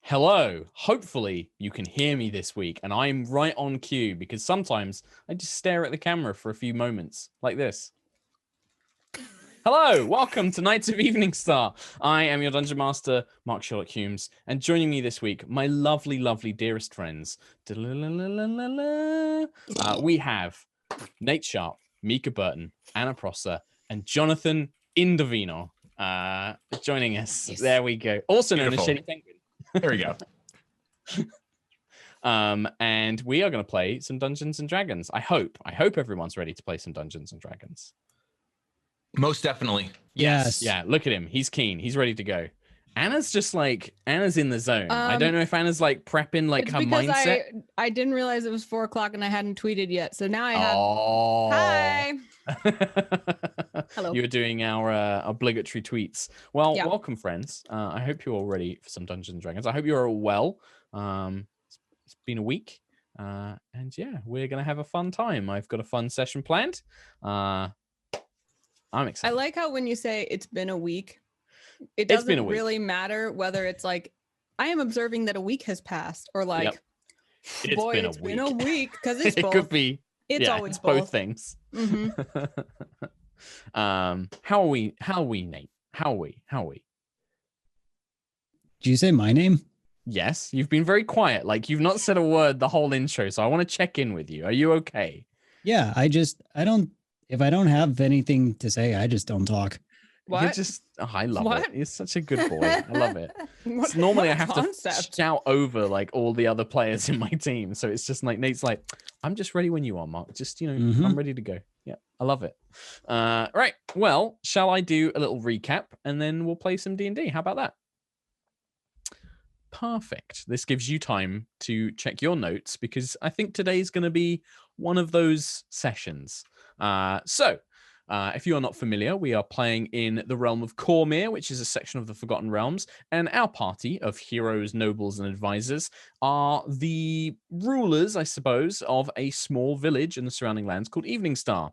Hello. Hopefully you can hear me this week and I'm right on cue because sometimes I just stare at the camera for a few moments like this. Hello, welcome to Nights of Eveningstar. I am your Dungeon Master, Mark SherlockHulmes, and joining me this week, my lovely, lovely dearest friends. We have Nate Sharp, Mica Burton, Anna Prosser, and Jonathan Indovino joining us. Yes. There we go. Also known as ShadyPenguinn. There we go. And we are going to play some Dungeons and Dragons. I hope everyone's ready to play some Dungeons and Dragons. Most definitely. Yes. Yeah, look at him. He's keen. He's ready to go. Anna's in the zone. I don't know if Anna's like prepping like her mindset. I didn't realize it was 4 o'clock and I hadn't tweeted yet. So now I have. Oh. Hi. Hello. You were doing our obligatory tweets. Well, Welcome, friends. I hope you're all ready for some Dungeons and Dragons. I hope you're all well. It's been a week. And yeah, we're going to have a fun time. I've got a fun session planned. I'm excited. I like how when you say it's been a week, it doesn't really matter whether it's like, I am observing that a week has passed or like, it's been a week because it's both. It could be. It's always both things. Mm-hmm. How are we, Nate? How are we? Did you say my name? Yes, you've been very quiet. Like you've not said a word the whole intro. So I want to check in with you. Are you okay? Yeah, if I don't have anything to say, I just don't talk. What? I love it. You're such a good boy. I love it. Normally I have to shout over like all the other players in my team. So it's just like, Nate's like, I'm just ready when you are, Mark. Just, I'm ready to go. Yeah, I love it. Right. Well, shall I do a little recap and then we'll play some D&D? How about that? Perfect. This gives you time to check your notes because I think today's going to be one of those sessions. If you are not familiar, we are playing in the realm of Cormyr, which is a section of the Forgotten Realms, and our party of heroes, nobles, and advisors are the rulers, I suppose, of a small village in the surrounding lands called Eveningstar.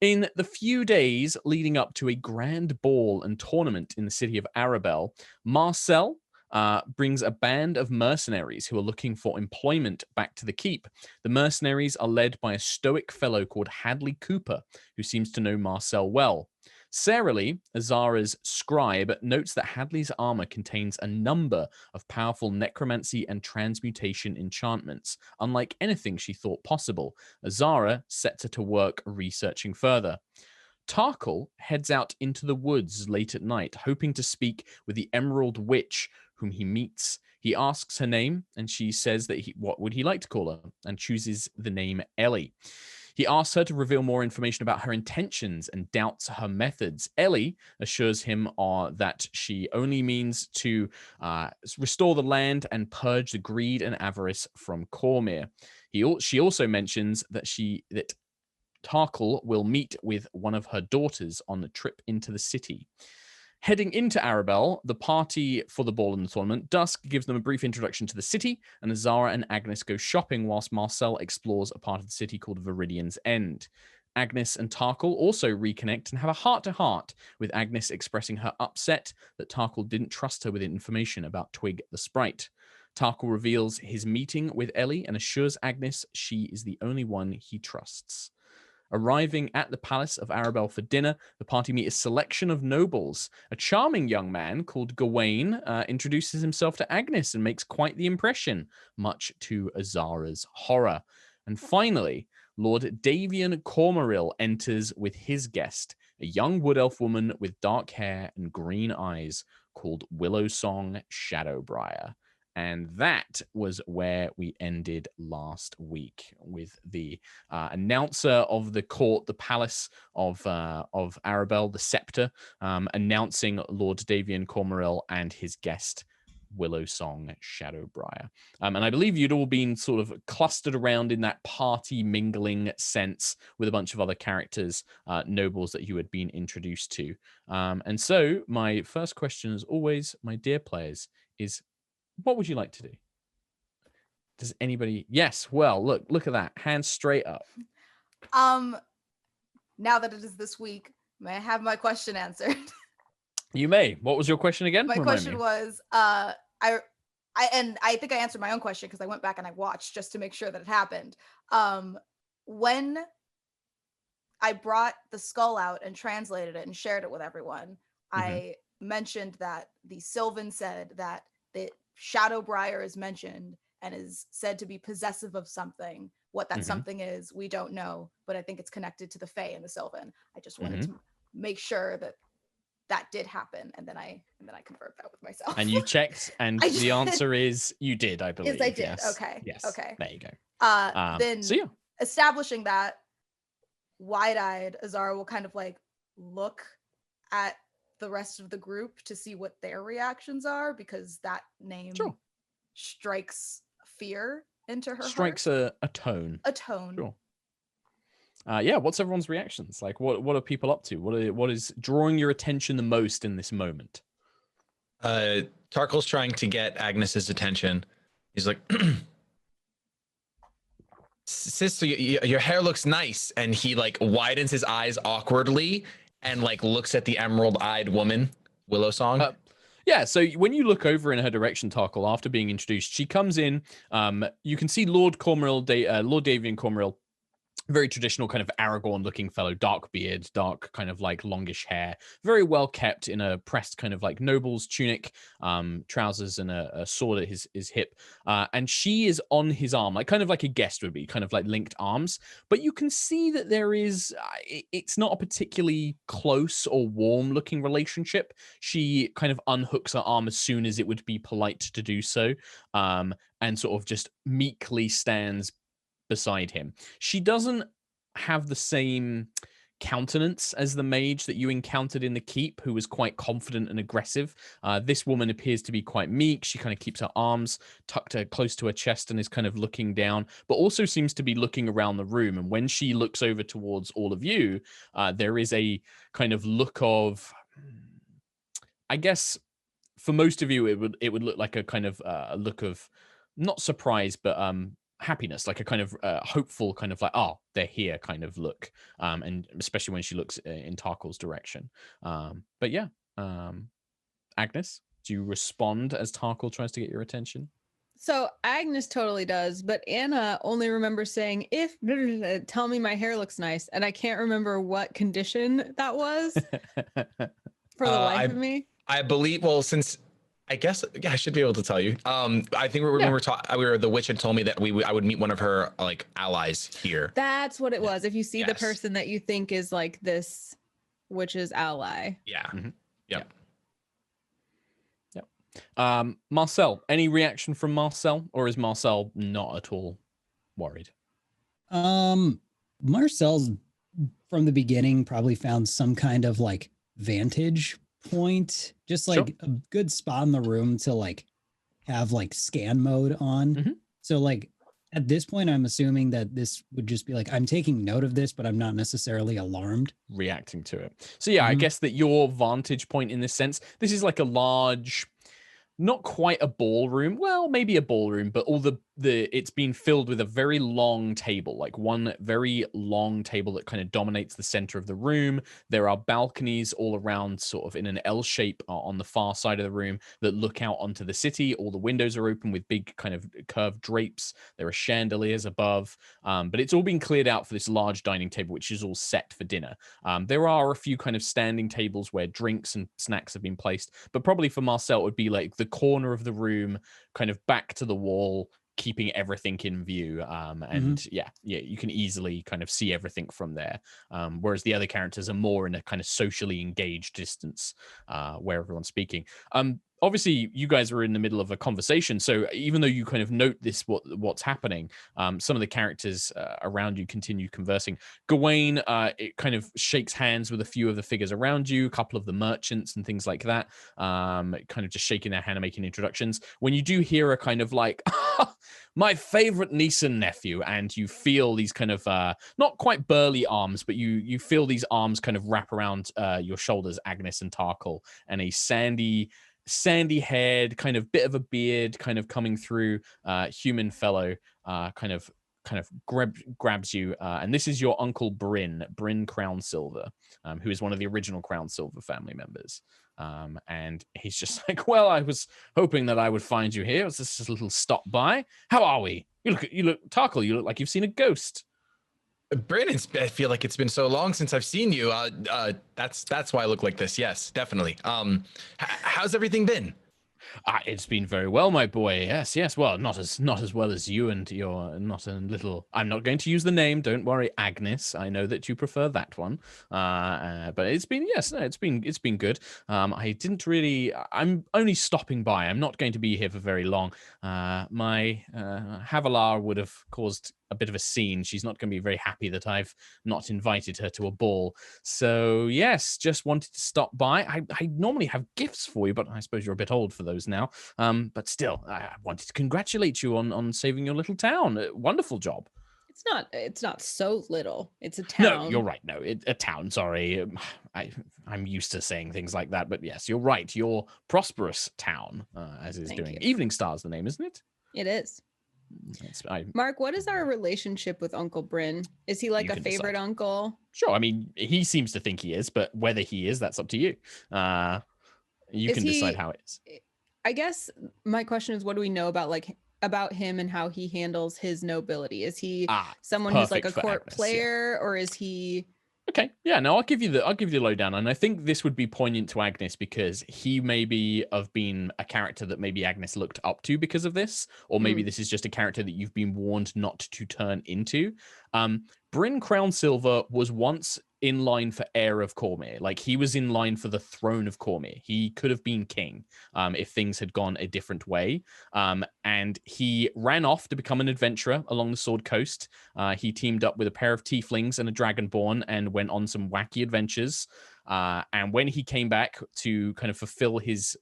In the few days leading up to a grand ball and tournament in the city of Arabel, Marcel brings a band of mercenaries who are looking for employment back to the keep. The mercenaries are led by a stoic fellow called Hadley Cooper, who seems to know Marcel well. Sarah Lee, Azara's scribe, notes that Hadley's armor contains a number of powerful necromancy and transmutation enchantments, unlike anything she thought possible. Azara sets her to work researching further. Tarkhal heads out into the woods late at night, hoping to speak with the Emerald Witch, whom he meets. He asks her name, and she says that what would he like to call her, and chooses the name Ellie. He asks her to reveal more information about her intentions and doubts her methods. Ellie assures him that she only means to restore the land and purge the greed and avarice from Cormyr. She also mentions that Tarkhal will meet with one of her daughters on the trip into the city. Heading into Arabel, the party for the ball and the tournament, Dusk gives them a brief introduction to the city, and Azara and Agnis go shopping whilst Marcel explores a part of the city called Viridian's End. Agnis and Tarkhal also reconnect and have a heart-to-heart, with Agnis expressing her upset that Tarkhal didn't trust her with information about Twig the Sprite. Tarkhal reveals his meeting with Ellie and assures Agnis she is the only one he trusts. Arriving at the palace of Arabel for dinner, the party meet a selection of nobles. A charming young man called Gawain introduces himself to Agnis and makes quite the impression, much to Azara's horror. And finally, Lord Davian Cormoril enters with his guest, a young wood elf woman with dark hair and green eyes called Willowsong Shadowbriar. And that was where we ended last week with the announcer of the court, the palace of Arabel, the scepter, announcing Lord Davian Cormoril and his guest, Willowsong Shadowbriar. And I believe you'd all been sort of clustered around in that party mingling sense with a bunch of other characters, nobles that you had been introduced to. And so my first question, as always, my dear players, is what would you like to do? Does anybody? Yes. Well, look at that. Hands straight up. Now that it is this week, may I have my question answered? You may. What was your question again? My question was, I I think I answered my own question because I went back and I watched just to make sure that it happened. When I brought the skull out and translated it and shared it with everyone, I mentioned that the Sylvan said that the Shadowbriar is mentioned and is said to be possessive of something. What that something is, we don't know, but I think it's connected to the Fae and the Sylvan. I just wanted to make sure that that did happen, and then I confirmed that with myself. And you checked, and the answer is you did, I believe. Yes, I did. Yes. Okay. Yes. Okay. There you go. Then so yeah, establishing that, wide-eyed, Azara will kind of like look at the rest of the group to see what their reactions are, because that name strikes fear into her strikes heart. a tone. A tone. Sure. Yeah, what's everyone's reactions? Like, what are people up to? What is drawing your attention the most in this moment? Tarkhal's trying to get Agnes's attention. He's like, sister, your hair looks nice. And he like widens his eyes awkwardly and like looks at the emerald-eyed woman, Willow Song. Yeah, so when you look over in her direction, Tarkhal, after being introduced, she comes in. You can see Lord Davian Cormoril, very traditional kind of Aragorn-looking fellow, dark beard, dark kind of like longish hair, very well kept in a pressed kind of like noble's tunic, trousers, and a sword at his hip. And she is on his arm, like kind of like a guest would be, kind of like linked arms. But you can see that there is, it's not a particularly close or warm-looking relationship. She kind of unhooks her arm as soon as it would be polite to do so, and sort of just meekly stands beside him. She doesn't have the same countenance as the mage that you encountered in the keep, who was quite confident and aggressive. This woman appears to be quite meek. She kind of keeps her arms tucked close to her chest and is kind of looking down, but also seems to be looking around the room. And when she looks over towards all of you, there is a kind of look of, I guess for most of you, it would look like a kind of a look of not surprise, but happiness, like a kind of hopeful kind of like, oh, they're here kind of look, and especially when she looks in Tarkhal's direction. But yeah, Agnis, do you respond as Tarkhal tries to get your attention? So Agnis totally does, but Anna only remembers saying, if tell me my hair looks nice, and I can't remember what condition that was for the life of me. I believe, well, since I guess, yeah, I should be able to tell you. I think when we were talking, the witch had told me that I would meet one of her like allies here. That's what it was. If you see the person that you think is like this witch's ally. Yeah. Yep. Marcel, any reaction from Marcel, or is Marcel not at all worried? Marcel's from the beginning probably found some kind of like vantage point, just like a good spot in the room to like have like scan mode on. So like at this point, I'm assuming that this would just be like, I'm taking note of this, but I'm not necessarily alarmed. Reacting to it. So yeah, I guess that your vantage point in this sense, this is like a large, not quite a ballroom, well, maybe a ballroom, but all it's been filled with a very long table, like one very long table that kind of dominates the center of the room. There are balconies all around, sort of in an L shape on the far side of the room, that look out onto the city. All the windows are open with big kind of curved drapes. There are chandeliers above, but it's all been cleared out for this large dining table, which is all set for dinner. There are a few kind of standing tables where drinks and snacks have been placed, but probably for Marcel, it would be like the corner of the room, kind of back to the wall, keeping everything in view. And yeah, you can easily kind of see everything from there. Whereas the other characters are more in a kind of socially engaged distance, where everyone's speaking. Obviously, you guys are in the middle of a conversation, so even though you kind of note what's happening, some of the characters around you continue conversing. Gawain, it kind of shakes hands with a few of the figures around you, a couple of the merchants and things like that, kind of just shaking their hand and making introductions. When you do hear a kind of like, my favorite niece and nephew, and you feel these kind of not quite burly arms, but you feel these arms kind of wrap around your shoulders, Agnis and Tarkhal, and a sandy haired, kind of bit of a beard kind of coming through, human fellow kind of grabs you, and this is your uncle Bryn Crownsilver, who is one of the original Crownsilver family members. And he's just like, well, I was hoping that I would find you here. It's just a little stop by. How are we? You look, Tarkhal, you look like you've seen a ghost. Brandon, I feel like it's been so long since I've seen you. That's why I look like this. Yes, definitely. How's everything been? It's been very well, my boy. Yes. Well, not as well as you and your not a little. I'm not going to use the name. Don't worry, Agnis. I know that you prefer that one. But it's been it's been good. I didn't really. I'm only stopping by. I'm not going to be here for very long. My Havilar would have caused a bit of a scene. She's not going to be very happy that I've not invited her to a ball. So yes, just wanted to stop by. I normally have gifts for you, but I suppose you're a bit old for those now. But still, I wanted to congratulate you on saving your little town. Wonderful job. It's not so little. It's a town. No, you're right. No, a town. Sorry. I'm used to saying things like that, but yes, you're right. Your prosperous town, as is doing. Eveningstar is the name, isn't it? It is. Mark, what is our relationship with Uncle Bryn? Is he like a favorite uncle? Sure. I mean, he seems to think he is, but whether he is, that's up to you. You can decide how it is. I guess my question is, what do we know about him and how he handles his nobility? Is he someone who's like a court Agnis, player, or is he? Okay, yeah, no, I'll give you the lowdown, and I think this would be poignant to Agnis because he maybe have been a character that maybe Agnis looked up to because of this, or maybe this is just a character that you've been warned not to turn into. Bryn Crownsilver was once in line for heir of Cormyr. Like, he was in line for the throne of Cormyr. He could have been king if things had gone a different way. And he ran off to become an adventurer along the Sword Coast. He teamed up with a pair of tieflings and a dragonborn and went on some wacky adventures. And when he came back to kind of fulfill his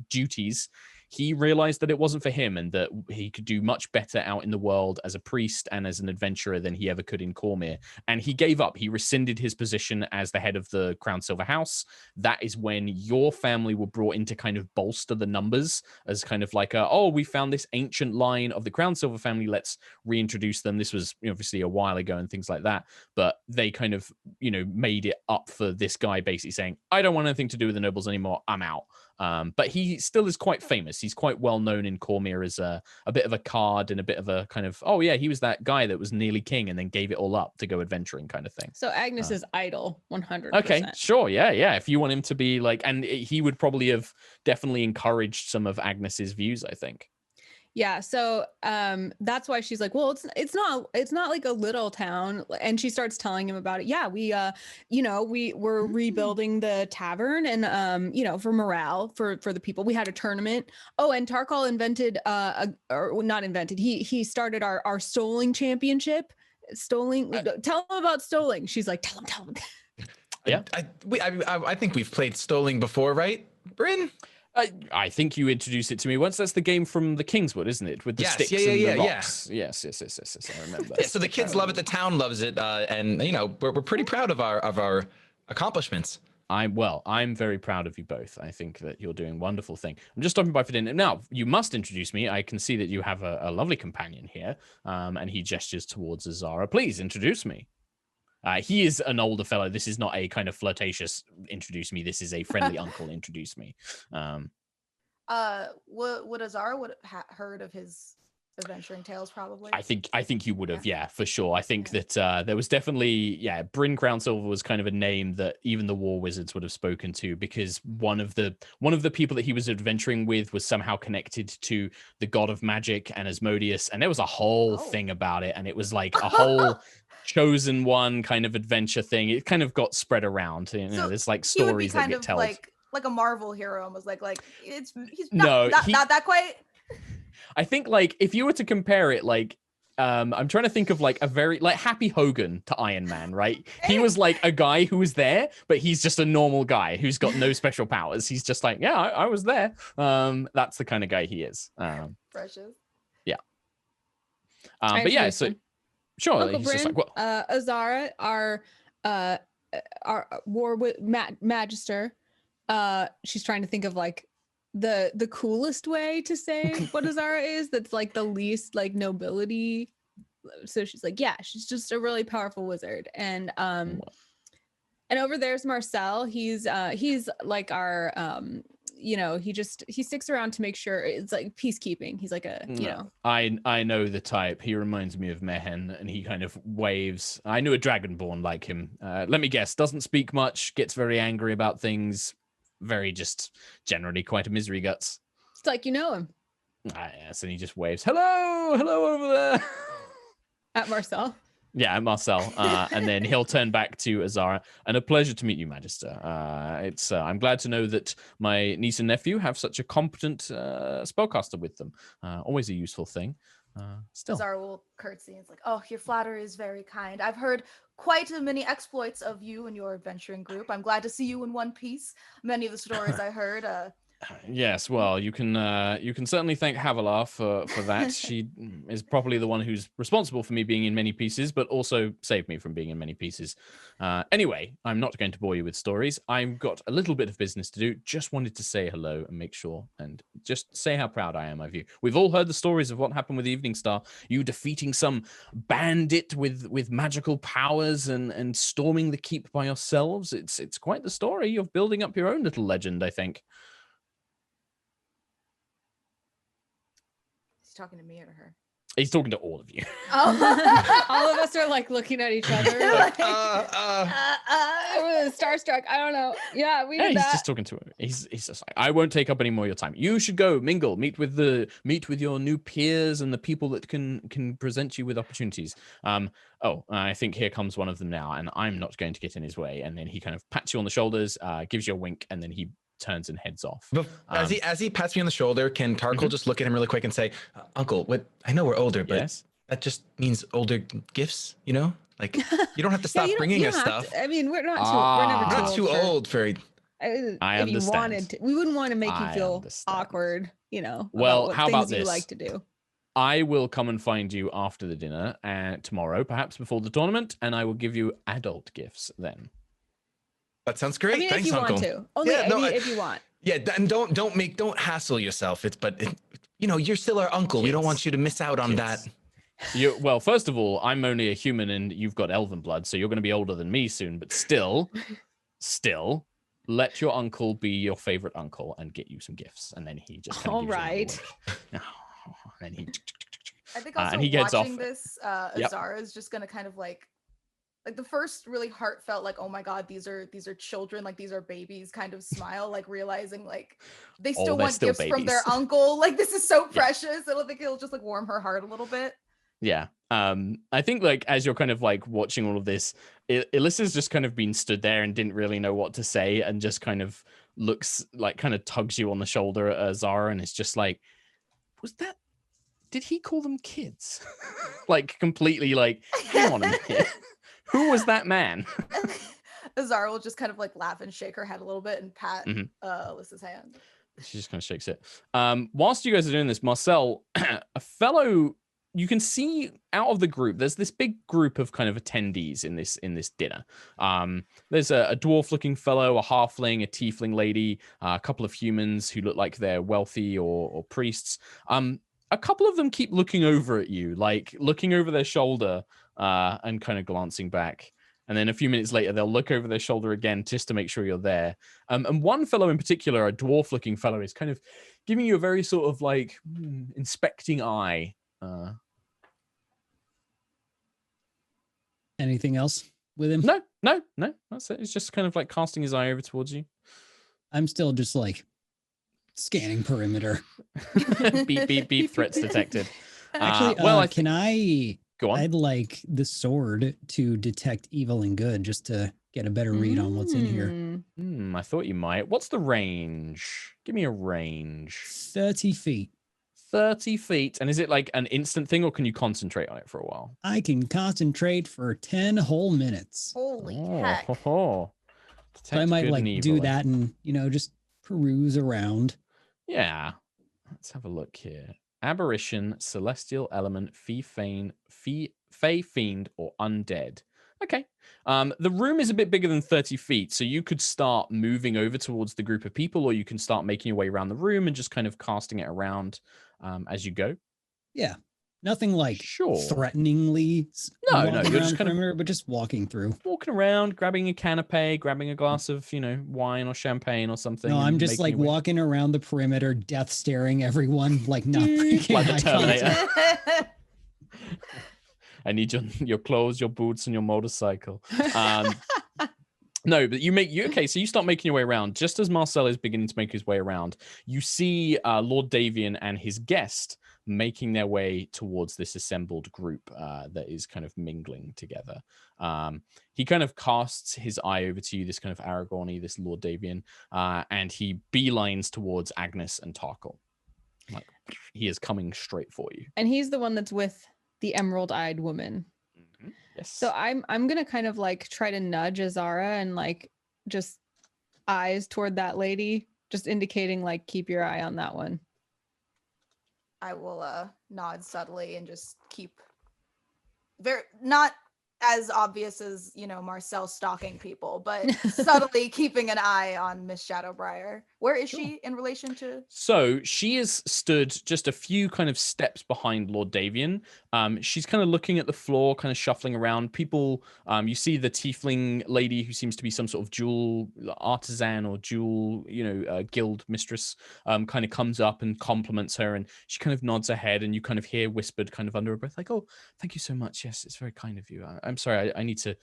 duties, he realized that it wasn't for him and that he could do much better out in the world as a priest and as an adventurer than he ever could in Cormyr. And he gave up. He rescinded his position as the head of the Crownsilver house. That is when your family were brought in to kind of bolster the numbers as kind of like, we found this ancient line of the Crownsilver family. Let's reintroduce them. This was obviously a while ago and things like that. But they kind of, made it up for this guy basically saying, I don't want anything to do with the nobles anymore. I'm out. But he still is quite famous. He's quite well known in Cormyr as a bit of a card and a bit of a kind of, he was that guy that was nearly king and then gave it all up to go adventuring kind of thing. So Agnis is idle 100%. Okay, sure. Yeah. If you want him to be like, and he would probably have definitely encouraged some of Agnes's views, I think. Yeah, so that's why she's like, well, it's not like a little town, and she starts telling him about it. Yeah, we're rebuilding the tavern, and for morale for the people. We had a tournament. Oh, and Tarkhal invented he started our stoling championship. Stoling. Tell him about stoling. She's like, tell him. Yeah, I think we've played stoling before, right, Bryn? I think you introduced it to me once. That's the game from the Kingswood, isn't it? With the sticks and the rocks. Yes. I remember. Yeah, so the kids love it. The town loves it, and we're pretty proud of our accomplishments. I'm very proud of you both. I think that you're doing a wonderful thing. I'm just stopping by for dinner. Now, you must introduce me. I can see that you have a lovely companion here, and he gestures towards Azara. Please introduce me. He is an older fellow. This is not a kind of flirtatious introduce me. This is a friendly uncle introduce me. Would Azara heard of his adventuring tales? Probably. I think you would have, yeah, for sure. I think that there was definitely, Bryn Crownsilver was kind of a name that even the War Wizards would have spoken to, because one of the people that he was adventuring with was somehow connected to the god of magic and Asmodeus, and there was a whole thing about it, and it was like a whole chosen one kind of adventure thing. It kind of got spread around. There's like stories that get told. Like a Marvel hero, and was like he's not that quite. I think like if you were to compare it, like I'm trying to think of like a very like Happy Hogan to Iron Man, right? He was like a guy who was there, but he's just a normal guy who's got no special powers. He's just like, I was there. That's the kind of guy he is. Precious. Yeah. But yeah, so sure. Uncle Bryn, like, Azara, our war with magister. She's trying to think of like the coolest way to say what Azara is. That's like the least like nobility. So she's like, she's just a really powerful wizard, and And over there's Marcel. He's like our he sticks around to make sure it's like peacekeeping. He's like a I know the type. He reminds me of Mehen, and he kind of waves. I knew a dragonborn like him. Let me guess, doesn't speak much, gets very angry about things, very just generally quite a misery guts. It's like you know him. Yes, and he just waves, hello over there. At Marcel. Yeah, Marcel, and then he'll turn back to Azara. And a pleasure to meet you, Magister. I'm glad to know that my niece and nephew have such a competent spellcaster with them. Always a useful thing. Still, Azara will curtsy and it's like, "Oh, your flattery is very kind. I've heard quite many exploits of you and your adventuring group. I'm glad to see you in one piece. Many of the stories I heard." Yes, well, you can certainly thank Havilar for that. She is probably the one who's responsible for me being in many pieces, but also saved me from being in many pieces. Anyway, I'm not going to bore you with stories. I've got a little bit of business to do. Just wanted to say hello and make sure and just say how proud I am of you. We've all heard the stories of what happened with Eveningstar. You defeating some bandit with magical powers and storming the keep by yourselves. It's quite the story. You're building up your own little legend, I think. Talking to me or her? He's talking to all of you. Oh. All of us are like looking at each other. Like, starstruck. I don't know. Yeah, we did that. He's just talking to him. He's just like, I won't take up any more of your time. You should go mingle, meet with your new peers and the people that can present you with opportunities. I think here comes one of them now, and I'm not going to get in his way. And then he kind of pats you on the shoulders, gives you a wink, and then he turns and heads off. But as he pats me on the shoulder, can Tarkhal just look at him really quick and say, "Uncle, what? I know we're older, but that just means older gifts, you know? Like you don't have to stop bringing us stuff." I mean, we're not too old for. I if you wanted to, we wouldn't want to make you feel awkward, you know. Well, how about this? You like to do. I will come and find you after the dinner tomorrow, perhaps before the tournament, and I will give you adult gifts then. That sounds great. I mean, Thanks, if you Uncle. want to. Only if you want. Yeah, and don't hassle yourself. You're still our uncle. Kids. We don't want you to miss out on that. Well, first of all, I'm only a human and you've got elven blood, so you're going to be older than me soon, but still, let your uncle be your favorite uncle and get you some gifts. And then he just kind of gives you and he I think also and he gets watching off. This, Azara is just going to kind of like the first really heartfelt, like, oh my God, these are children, like these are babies kind of smile, like realizing like they still want gifts babies from their uncle. Like this is so precious. I don't think it'll just like warm her heart a little bit. Yeah. I think like as you're kind of like watching all of this, Alyssa's just kind of been stood there and didn't really know what to say and just kind of looks like kind of tugs you on the shoulder at Azara and it's just like, did he call them kids? Like completely like, hang on a minute. Who was that man? Azara will just kind of like laugh and shake her head a little bit and pat Alyssa's hand. She just kind of shakes it. Whilst you guys are doing this, Marcel, a fellow, you can see out of the group, there's this big group of kind of attendees in this dinner. There's a dwarf-looking fellow, a halfling, a tiefling lady, a couple of humans who look like they're wealthy or priests. A couple of them keep looking over at you, like looking over their shoulder and kind of glancing back. And then a few minutes later, they'll look over their shoulder again just to make sure you're there. And one fellow in particular, a dwarf-looking fellow, is kind of giving you a very sort of like inspecting eye. Anything else with him? No. That's it. He's just kind of like casting his eye over towards you. I'm still just like scanning perimeter. Beep, beep, beep. Threats detected. Actually, can I? Go on. I'd like the sword to detect evil and good, just to get a better read on what's in here. I thought you might. What's the range? Give me a range. 30 feet. 30 feet. And is it like an instant thing, or can you concentrate on it for a while? I can concentrate for 10 whole minutes. Holy heck. So I might like do that and, just peruse around. Yeah. Let's have a look here. Aberration, celestial element, fey fiend, or undead. Okay. The room is a bit bigger than 30 feet, so you could start moving over towards the group of people, or you can start making your way around the room and just kind of casting it around as you go. Yeah. Nothing like threateningly no, walking you're around just kind perimeter, but just walking through. walking around, grabbing a canapé, grabbing a glass of, wine or champagne or something. No, and I'm just like walking around the perimeter, death staring everyone, like not breaking like the eye Terminator. contact. I need your clothes, your boots, and your motorcycle. No, but so you start making your way around. Just as Marcel is beginning to make his way around, you see Lord Davian and his guest making their way towards this assembled group that is kind of mingling together. He kind of casts his eye over to you, this kind of Aragorn-y, this Lord Davian, and he beelines towards Agnis and Tarkhal. Like, he is coming straight for you. And he's the one that's with the emerald-eyed woman. Mm-hmm. Yes. So I'm gonna kind of like try to nudge Azara and like just eyes toward that lady, just indicating like keep your eye on that one. I will nod subtly and just keep not as obvious as Marcel stalking people, but subtly keeping an eye on Miss Shadowbriar. Where is she in relation to? So she is stood just a few kind of steps behind Lord Davian. She's kind of looking at the floor, kind of shuffling around. People, you see the tiefling lady who seems to be some sort of jewel artisan or jewel, guild mistress, kind of comes up and compliments her, and she kind of nods her head, and you kind of hear whispered kind of under her breath, like, "Oh, thank you so much. Yes, it's very kind of you. I'm sorry, I need to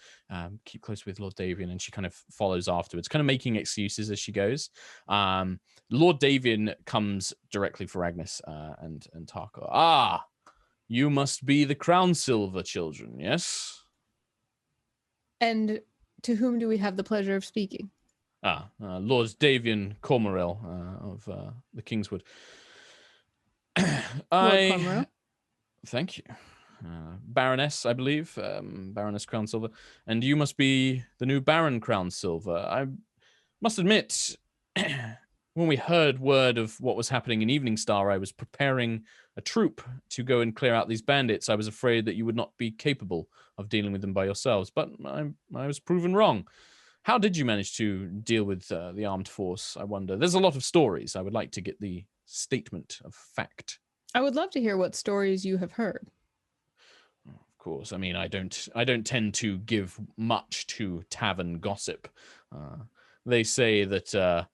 keep close with Lord Davian," and she kind of follows afterwards, kind of making excuses as she goes. Lord Davian comes directly for Agnis and Tarkhal. "Ah, you must be the Crownsilver children, yes?" And to whom do we have the pleasure of speaking? Lord Davian Cormorel of the Kingswood. Thank you. Baroness, I believe, Baroness Crownsilver, and you must be the new Baron Crownsilver. I must admit, when we heard word of what was happening in Eveningstar, I was preparing a troop to go and clear out these bandits. I was afraid that you would not be capable of dealing with them by yourselves, but I was proven wrong. How did you manage to deal with the armed force, I wonder? There's a lot of stories. I would like to get the statement of fact. I would love to hear what stories you have heard. Of course. I mean, I don't tend to give much to tavern gossip. They say that,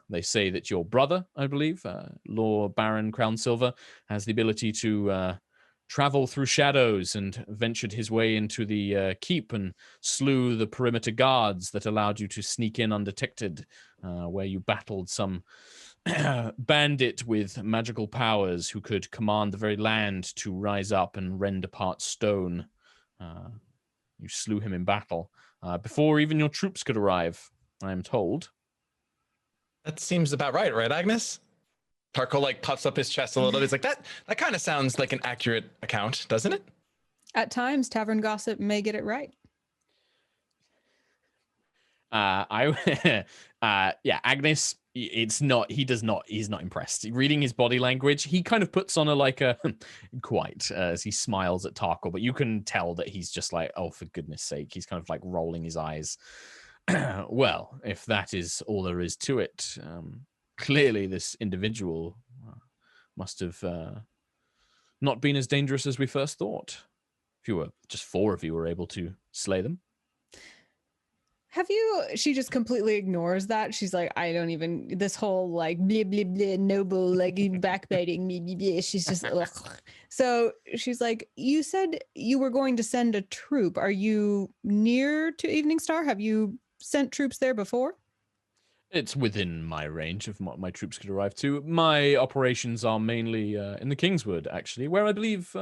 they say that your brother, I believe, Lord Baron Crownsilver, has the ability to travel through shadows and ventured his way into the keep and slew the perimeter guards that allowed you to sneak in undetected, where you battled some bandit with magical powers who could command the very land to rise up and rend apart stone. You slew him in battle before even your troops could arrive, I am told. That seems about right, Agnis? Tarkhal puffs up his chest a little bit. It's like, that kind of sounds like an accurate account, doesn't it? At times, tavern gossip may get it right. Agnis, he's not impressed. Reading his body language, he kind of puts on a quite as he smiles at Tarkhal, but you can tell that he's just like, oh, for goodness sake. He's kind of like rolling his eyes. Well, if that is all there is to it, clearly this individual must have not been as dangerous as we first thought. If you were just 4 of you were able to slay them. She just completely ignores that. She's like, I don't even, this whole like, blah, blah, blah, noble, like backbiting me, blah, blah. She's just, ugh. So she's like, you said you were going to send a troop. Are you near to Eveningstar? Have you sent troops there before? It's within my range of what my troops could arrive to. My operations are mainly in the Kingswood, actually, where I believe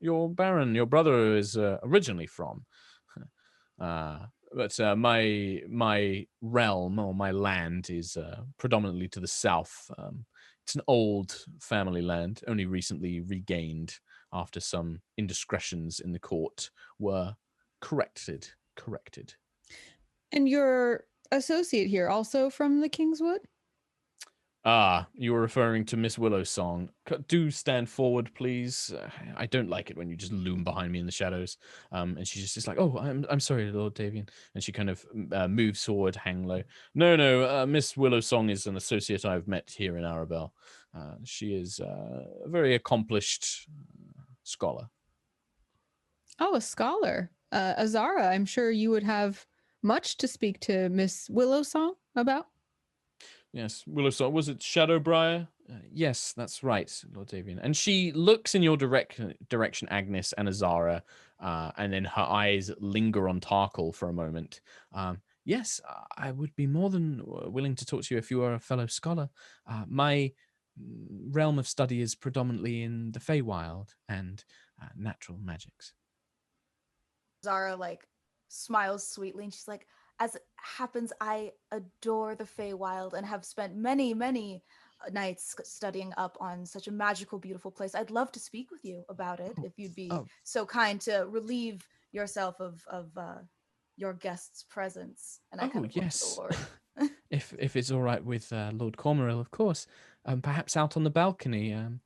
your brother is originally from. But my realm or my land is predominantly to the south. It's an old family land, only recently regained after some indiscretions in the court were corrected. And your associate here also from the Kingswood? You were referring to Miss Willow's song. Do stand forward, please. I don't like it when you just loom behind me in the shadows. And she's just like, oh, I'm sorry, Lord Davian. And she kind of moves forward, hang low. No, Miss Willow's song is an associate I've met here in Arabel. She is a very accomplished scholar. Oh, a scholar. Azara, I'm sure you would have much to speak to Miss Willowsong about. Yes, Willowsong. Was it Shadowbriar? Yes, that's right, Lord Davian. And she looks in your direction, Agnis and Azara, and then her eyes linger on Tarkhal for a moment. Yes, I would be more than willing to talk to you if you are a fellow scholar. My realm of study is predominantly in the Feywild and natural magics. Zara like smiles sweetly and she's like, as it happens, I adore the Feywild and have spent many, many nights studying up on such a magical, beautiful place. I'd love to speak with you about it if you'd be so kind to relieve yourself of your guest's presence. And I kind of look to the Lord. if it's all right with Lord Cormoril, of course. Perhaps out on the balcony. And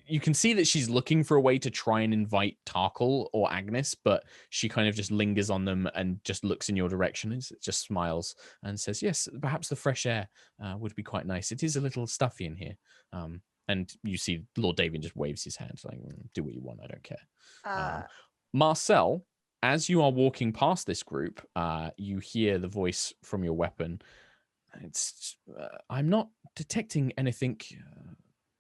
you can see that she's looking for a way to try and invite Tarkhal or Agnis, but she kind of just lingers on them and just looks in your direction and just smiles and says, yes, perhaps the fresh air would be quite nice. It is a little stuffy in here. And you see Lord Davian just waves his hand like, do what you want, I don't care. Marcel, as you are walking past this group, you hear the voice from your weapon. I'm not detecting anything,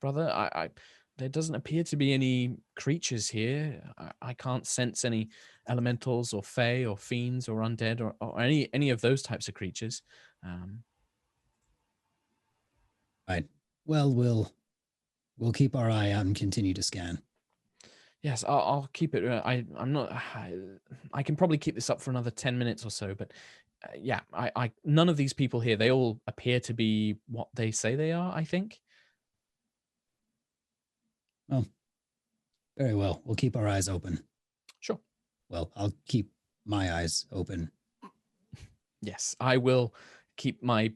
brother. There doesn't appear to be any creatures here. I can't sense any elementals or fae or fiends or undead or any of those types of creatures. Right. Well, we'll keep our eye out and continue to scan. Yes, I'll keep it. I'm not. I can probably keep this up for another 10 minutes or so, but yeah, none of these people here, they all appear to be what they say they are, I think. Oh, very well. We'll keep our eyes open. Sure. Well, I'll keep my eyes open. Yes, I will keep my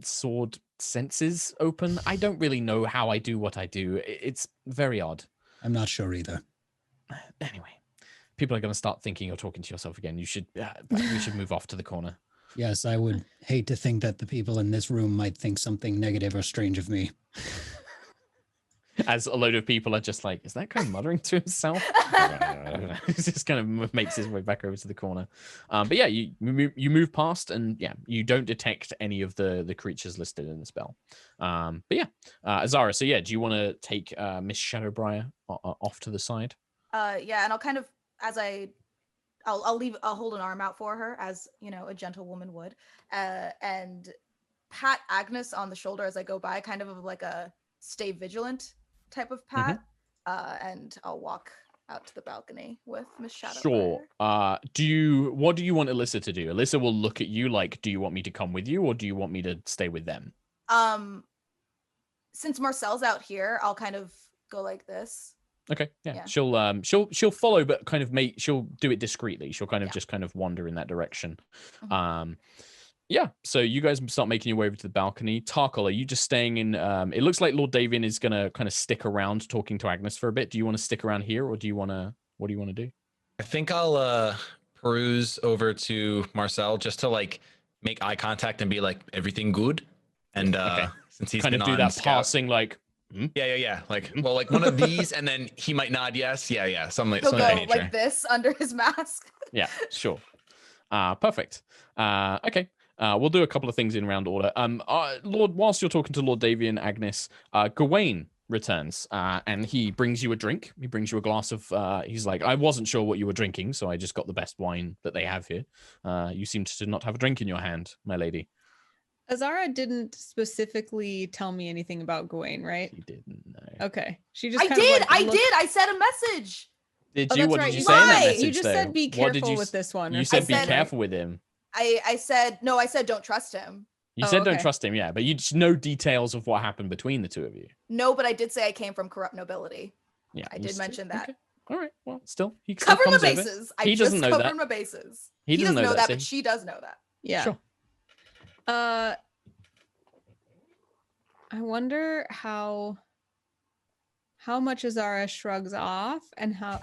sword senses open. I don't really know how I do what I do. It's very odd. I'm not sure either. Anyway, people are going to start thinking you're talking to yourself again. We should move off to the corner. Yes, I would hate to think that the people in this room might think something negative or strange of me. As a load of people are just like, is that guy muttering to himself? He just kind of makes his way back over to the corner. But yeah, you move past, and yeah, you don't detect any of the creatures listed in the spell. But yeah, Azara. So yeah, do you want to take Miss Shadowbriar off to the side? Yeah, and I'll kind of I'll hold an arm out for her as a gentlewoman would, and pat Agnis on the shoulder as I go by, kind of like a stay vigilant type of pat, and I'll walk out to the balcony with Miss Shadowbriar. Sure. What do you want Alyssa to do? Alyssa will look at you like, do you want me to come with you, or do you want me to stay with them? Since Marcel's out here, I'll kind of go like this. Okay. Yeah. She'll follow, but kind of she'll do it discreetly. She'll kind of just kind of wander in that direction. Mm-hmm. Yeah, so you guys start making your way over to the balcony. Tarkhal, are you just staying in? It looks like Lord Davian is going to kind of stick around talking to Agnis for a bit. Do you want to stick around here, or what do you want to do? I think I'll peruse over to Marcel just to like make eye contact and be like, everything good? And since he's kind of do that scout, passing like, yeah. Like, well, like one of these, and then he might nod yes. Yeah. Something He'll go that nature. like this under his mask. Yeah, sure. Perfect. Okay. We'll do a couple of things in round order. Whilst you're talking to Lord Davian, Agnis, Gawain returns, and he brings you a drink. He brings you a glass of, he's like, I wasn't sure what you were drinking, so I just got the best wine that they have here. You seem to not have a drink in your hand, my lady. Azara didn't specifically tell me anything about Gawain, right? She didn't know. Okay. She just I did. I sent a message. Did you? What did you say in that message? You just said be careful with this one. You said be careful with him. I said don't trust him. You said don't trust him, yeah, but you just know details of what happened between the two of you. No, but I did say I came from corrupt nobility. Yeah, I did mention that. Okay. All right, well, still he cover my bases. bases. He doesn't know that. Covered my bases. He doesn't know that, but she does know that. Yeah. Sure. I wonder how much Azara shrugs off and how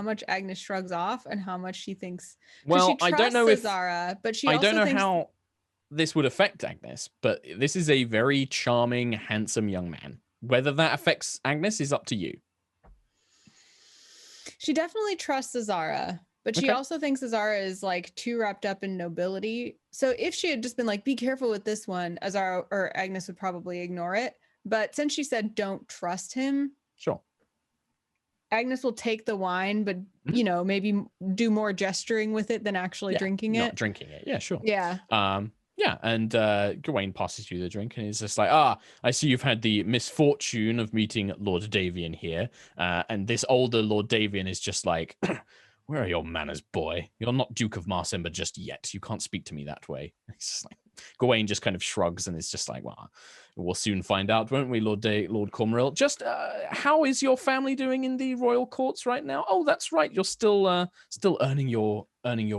much Agnis shrugs off and how much she thinks. Well, I don't know if Azara, but she I also don't know thinks, how this would affect Agnis, but this is a very charming, handsome young man. whether that affects Agnis is up to you. She definitely trusts Azara, but she also thinks Azara is like too wrapped up in nobility. So if she had just been like, be careful with this one, Azara or Agnis would probably ignore it. But since she said don't trust him, sure, Agnis will take the wine, but you know, maybe do more gesturing with it than actually drinking it. Not drinking it. Yeah, sure. Yeah. Yeah, and Gawain passes you the drink, and he's just like, I see you've had the misfortune of meeting Lord Davian here. And this older Lord Davian is just like, where are your manners, boy? You're not Duke of Marsember just yet. You can't speak to me that way. It's just like, Gawain just kind of shrugs and is just like, well, we'll soon find out, won't we, Lord Cormoril? Just how is your family doing in the royal courts right now? Oh, that's right. You're still earning your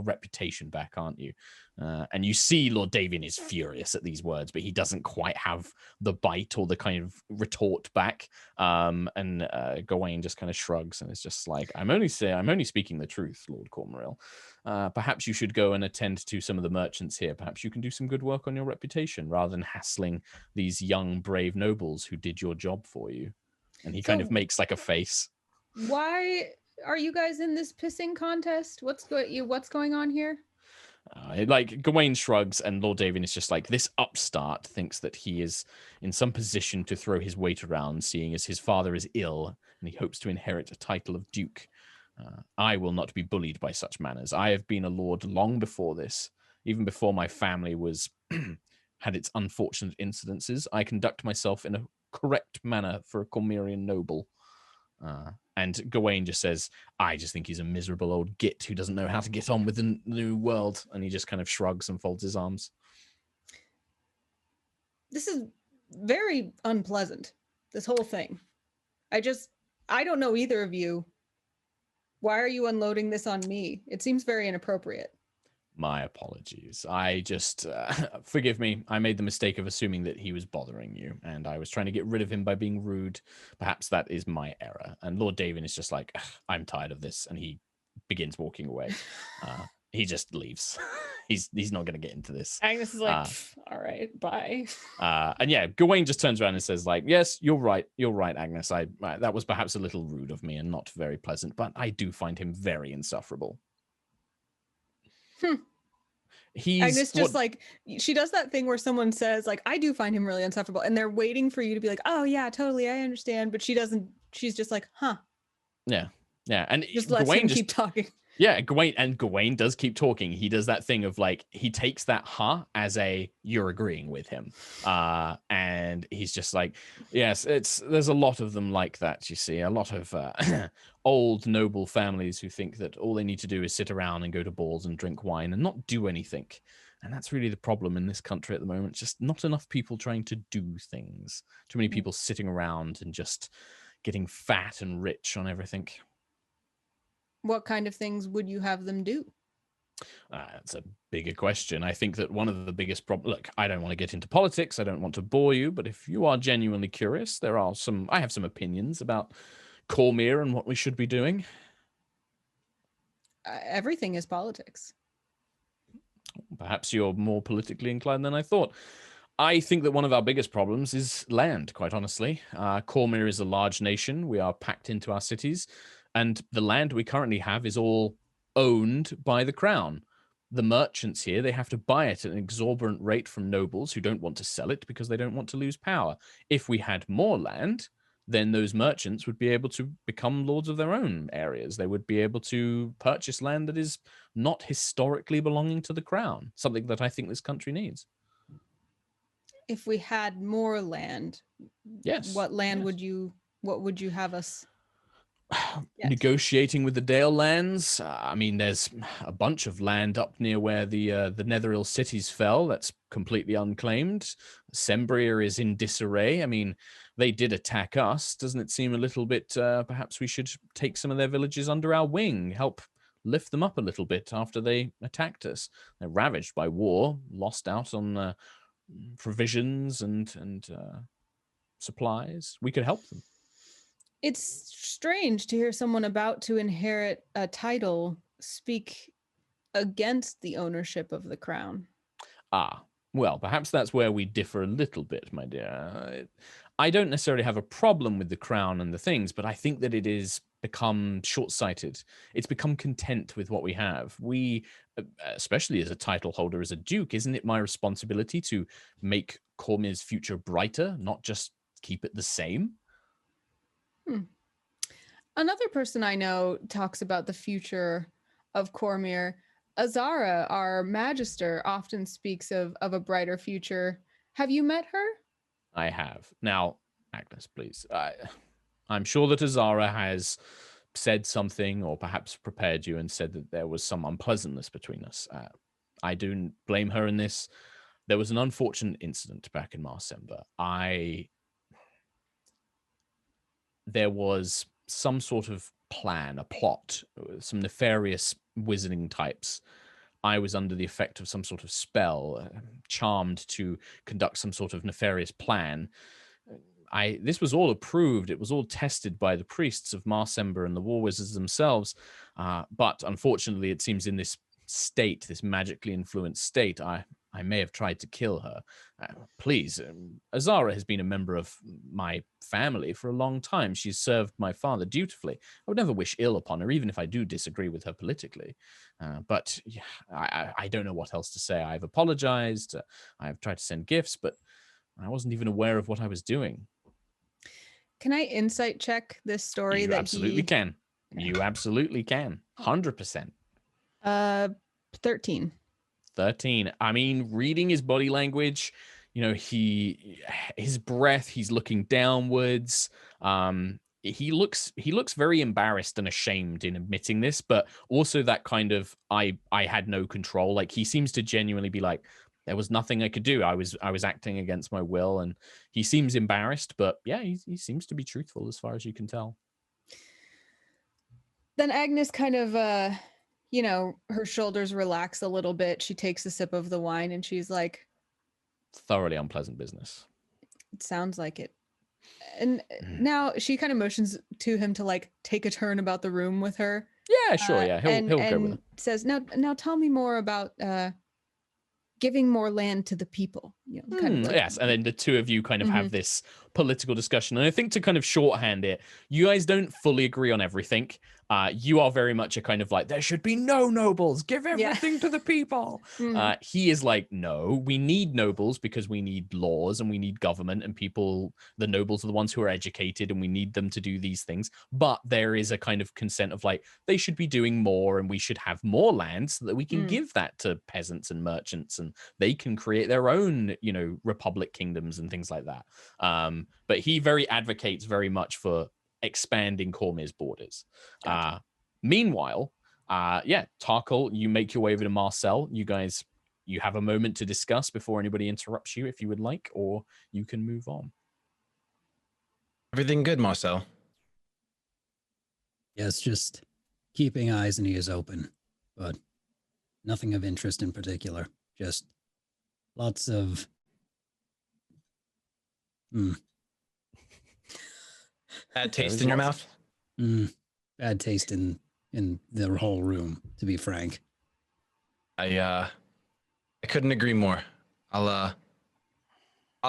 reputation back, aren't you? And you see Lord Davian is furious at these words, but he doesn't quite have the bite or the kind of retort back. And Gawain just kind of shrugs and is just like, I'm only speaking the truth, Lord Cormoril. Perhaps you should go and attend to some of the merchants here. Perhaps you can do some good work on your reputation rather than hassling these young, brave nobles who did your job for you. And he kind of makes like a face. Why are you guys in this pissing contest? What's going on here? Like Gawain shrugs, and Lord Davian is just like, this upstart thinks that he is in some position to throw his weight around, seeing as his father is ill and he hopes to inherit a title of duke. I will not be bullied by such manners. I have been a lord long before this, even before my family was had its unfortunate incidences. I conduct myself in a correct manner for a Cormyrean noble. And Gawain just says, I just think he's a miserable old git who doesn't know how to get on with the new world. And he just kind of shrugs and folds his arms. This is very unpleasant, this whole thing. I don't know either of you. Why are you unloading this on me? It seems very inappropriate. My apologies. I just, forgive me. I made the mistake of assuming that he was bothering you, and I was trying to get rid of him by being rude. Perhaps that is my error. And Lord Davian is just like, I'm tired of this, and he begins walking away. He just leaves. He's not going to get into this. Agnis is like, all right, bye. And yeah, Gawain just turns around and says like, yes, you're right, Agnis. That was perhaps a little rude of me and not very pleasant, but I do find him very insufferable. Agnis just like, she does that thing where someone says like, I do find him really insufferable, and they're waiting for you to be like, oh yeah, totally, I understand, but she doesn't. She's just like, yeah, and just lets him keep talking. Yeah, Gawain does keep talking. He does that thing of like, he takes that as a, you're agreeing with him. And he's just like, yes, there's a lot of them like that, you see. A lot of old noble families who think that all they need to do is sit around and go to balls and drink wine and not do anything. And that's really the problem in this country at the moment. Just not enough people trying to do things. Too many people sitting around and just getting fat and rich on everything. What kind of things would you have them do? That's a bigger question. I think that one of the biggest problems, look, I don't want to get into politics. I don't want to bore you, but if you are genuinely curious, I have some opinions about Cormyr and what we should be doing. Everything is politics. Perhaps you're more politically inclined than I thought. I think that one of our biggest problems is land, quite honestly. Cormyr is a large nation. We are packed into our cities. And the land we currently have is all owned by the crown. The merchants here, they have to buy it at an exorbitant rate from nobles who don't want to sell it because they don't want to lose power. If we had more land, then those merchants would be able to become lords of their own areas. They would be able to purchase land that is not historically belonging to the crown, something that I think this country needs. If we had more land, yes, what would you have us? Yes. Negotiating with the Dale lands. I mean, there's a bunch of land up near where the Netheril cities fell that's completely unclaimed. Sembria is in disarray. I mean, they did attack us. Doesn't it seem a little bit, perhaps we should take some of their villages under our wing, help lift them up a little bit after they attacked us? They're ravaged by war, lost out on provisions and supplies. We could help them. It's strange to hear someone about to inherit a title speak against the ownership of the crown. Well, perhaps that's where we differ a little bit, my dear. I don't necessarily have a problem with the crown and the things, but I think that it is become short-sighted. It's become content with what we have. We, especially as a title holder, as a duke, isn't it my responsibility to make Cormier's future brighter, not just keep it the same? Another person I know talks about the future of Cormier. Azara, our magister, often speaks of a brighter future. Have you met her? I have. Now, Agnes, please. I'm sure that Azara has said something or perhaps prepared you and said that there was some unpleasantness between us. I don't blame her in this. There was an unfortunate incident back in Marcember. There was some sort of plan, a plot, some nefarious wizarding types. I was under the effect of some sort of spell, charmed to conduct some sort of nefarious plan. This was all approved. It was all tested by the priests of Marcember and the war wizards themselves. But unfortunately, it seems in this state, this magically influenced state, I may have tried to kill her. Please, Azara has been a member of my family for a long time. She's served my father dutifully. I would never wish ill upon her, even if I do disagree with her politically. But yeah, I don't know what else to say. I've apologized. I've tried to send gifts, but I wasn't even aware of what I was doing. Can I insight check this story? You absolutely can. You absolutely can. 100%. 13. 13. I mean, reading his body language, you know, his breath, he's looking downwards. He looks very embarrassed and ashamed in admitting this, but also that kind of I had no control. Like, he seems to genuinely be like, there was nothing I could do. I was acting against my will, and he seems embarrassed, but yeah, he seems to be truthful as far as you can tell. Then Agnes kind of her shoulders relax a little bit. She takes a sip of the wine and she's like, thoroughly unpleasant business. It sounds like it. And now she kind of motions to him to like take a turn about the room with her. Yeah, sure. Yeah, he'll go with it. Says, now tell me more about giving more land to the people. Kind of like, yes, and then the two of you kind of have this political discussion. And I think to kind of shorthand it, you guys don't fully agree on everything. You are very much a kind of like, there should be no nobles, give everything to the people. He is like, no, we need nobles because we need laws and we need government, and people, the nobles are the ones who are educated and we need them to do these things. But there is a kind of consent of like, they should be doing more and we should have more land so that we can give that to peasants and merchants and they can create their own, republic kingdoms and things like that. But he advocates very much for expanding Cormier's borders. Gotcha. Meanwhile, Tarkhal, you make your way over to Marcel. You have a moment to discuss before anybody interrupts you if you would like, or you can move on. Everything good, Marcel? Yes, just keeping eyes and ears open, but nothing of interest in particular. Just lots of bad taste in your mouth. Bad taste in the whole room, to be frank. I couldn't agree more. I'll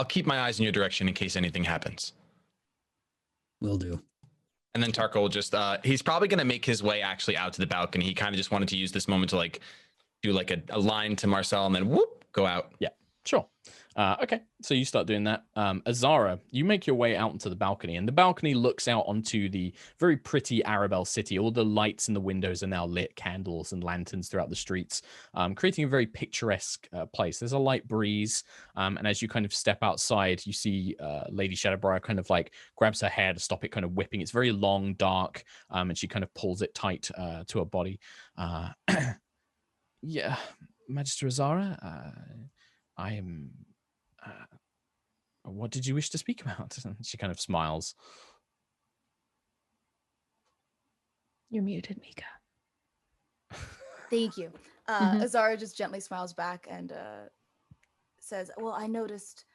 keep my eyes in your direction in case anything happens. Will do. And then Tarkhal will just he's probably gonna make his way actually out to the balcony. He kind of just wanted to use this moment to like do like a line to Marcel and then whoop, go out. Yeah, sure. Okay, so you start doing that. Azara, you make your way out onto the balcony, and the balcony looks out onto the very pretty Arabel city. All the lights in the windows are now lit, candles and lanterns throughout the streets, creating a very picturesque place. There's a light breeze, and as you kind of step outside, you see Lady Shadowbriar kind of like grabs her hair to stop it kind of whipping. It's very long, dark, and she kind of pulls it tight to her body. Yeah, Magister Azara, I am... what did you wish to speak about? She kind of smiles. You're muted, Mica. Thank you. Azara just gently smiles back and says, well, I noticed,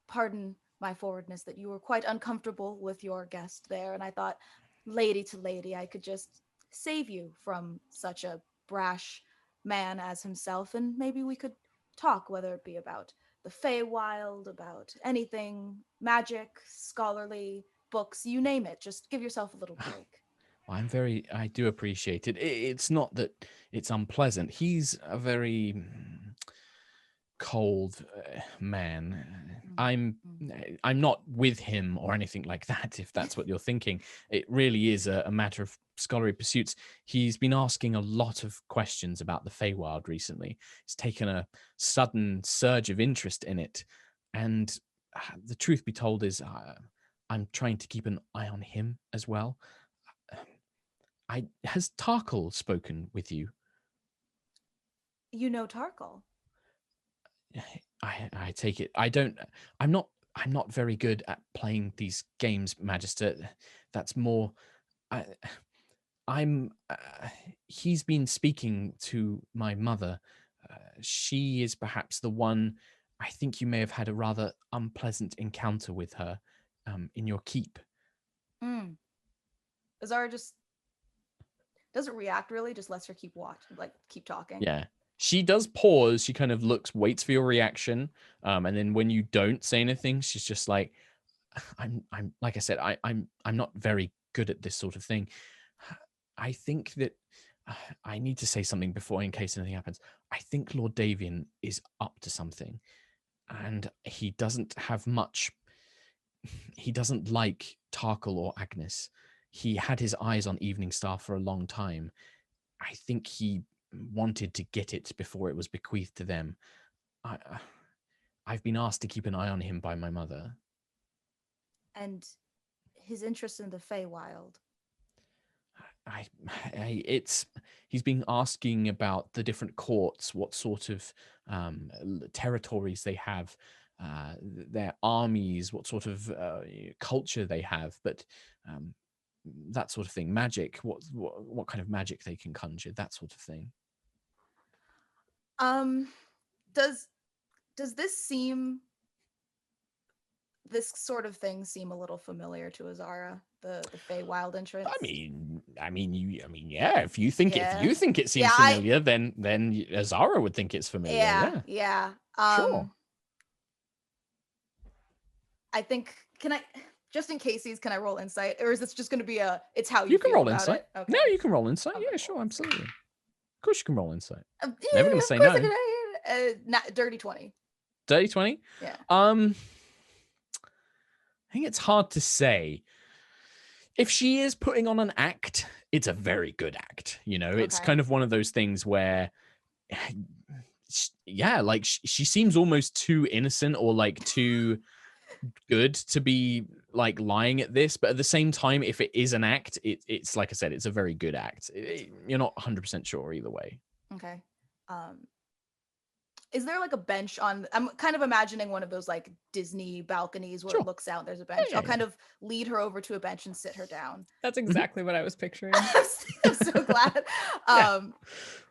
pardon my forwardness, that you were quite uncomfortable with your guest there. And I thought, lady to lady, I could just save you from such a brash man as himself. And maybe we could talk, whether it be about the Feywild, about anything magic, scholarly, books, you name it. Just give yourself a little break. I do appreciate it. It's not that it's unpleasant. He's a very cold man. I'm not with him or anything like that, if that's what you're thinking. It really is a matter of scholarly pursuits. He's been asking a lot of questions about the Feywild recently. He's taken a sudden surge of interest in it. And the truth be told is I'm trying to keep an eye on him as well. Has Tarkhal spoken with you? You know Tarkhal. I take it. I'm not very good at playing these games, Magister. That's more he's been speaking to my mother. She is perhaps the one. I think you may have had a rather unpleasant encounter with her in your keep. Azara just doesn't react really, just lets her keep talking. Yeah. She does pause. She kind of waits for your reaction. And then when you don't say anything, she's just like, I'm like I said, I'm not very good at this sort of thing. I think that I need to say something before, in case anything happens. I think Lord Davian is up to something, and he doesn't have much. He doesn't like Tarkhal or Agnis. He had his eyes on Eveningstar for a long time. I think he wanted to get it before it was bequeathed to them. I've been asked to keep an eye on him by my mother. And his interest in the Feywild. He's been asking about the different courts, what sort of territories they have, their armies, what sort of culture they have, but that sort of thing. Magic, what kind of magic they can conjure, that sort of thing. Does this sort of thing seem a little familiar to Azara, the Feywild entrance? I mean, yeah. If you think it seems familiar, then Azara would think it's familiar. Yeah. Sure. I think, just in case can I roll insight, or is this just going to be it's how you can feel roll about insight? It? Okay. No, you can roll insight. Yeah, sure, absolutely. Of course, you can roll insight. Yeah, Never gonna say no. Dirty 20. Dirty 20. Yeah. I think it's hard to say. If she is putting on an act, it's a very good act. It's kind of one of those things where, yeah, like she seems almost too innocent or like too good to be like lying at this. But at the same time, if it is an act, it's like I said, it's a very good act. You're not 100% sure either way. Okay. Is there like a bench on? I'm kind of imagining one of those like Disney balconies where it looks out. There's a bench. I'll kind of lead her over to a bench and sit her down. That's exactly what I was picturing. I'm so glad.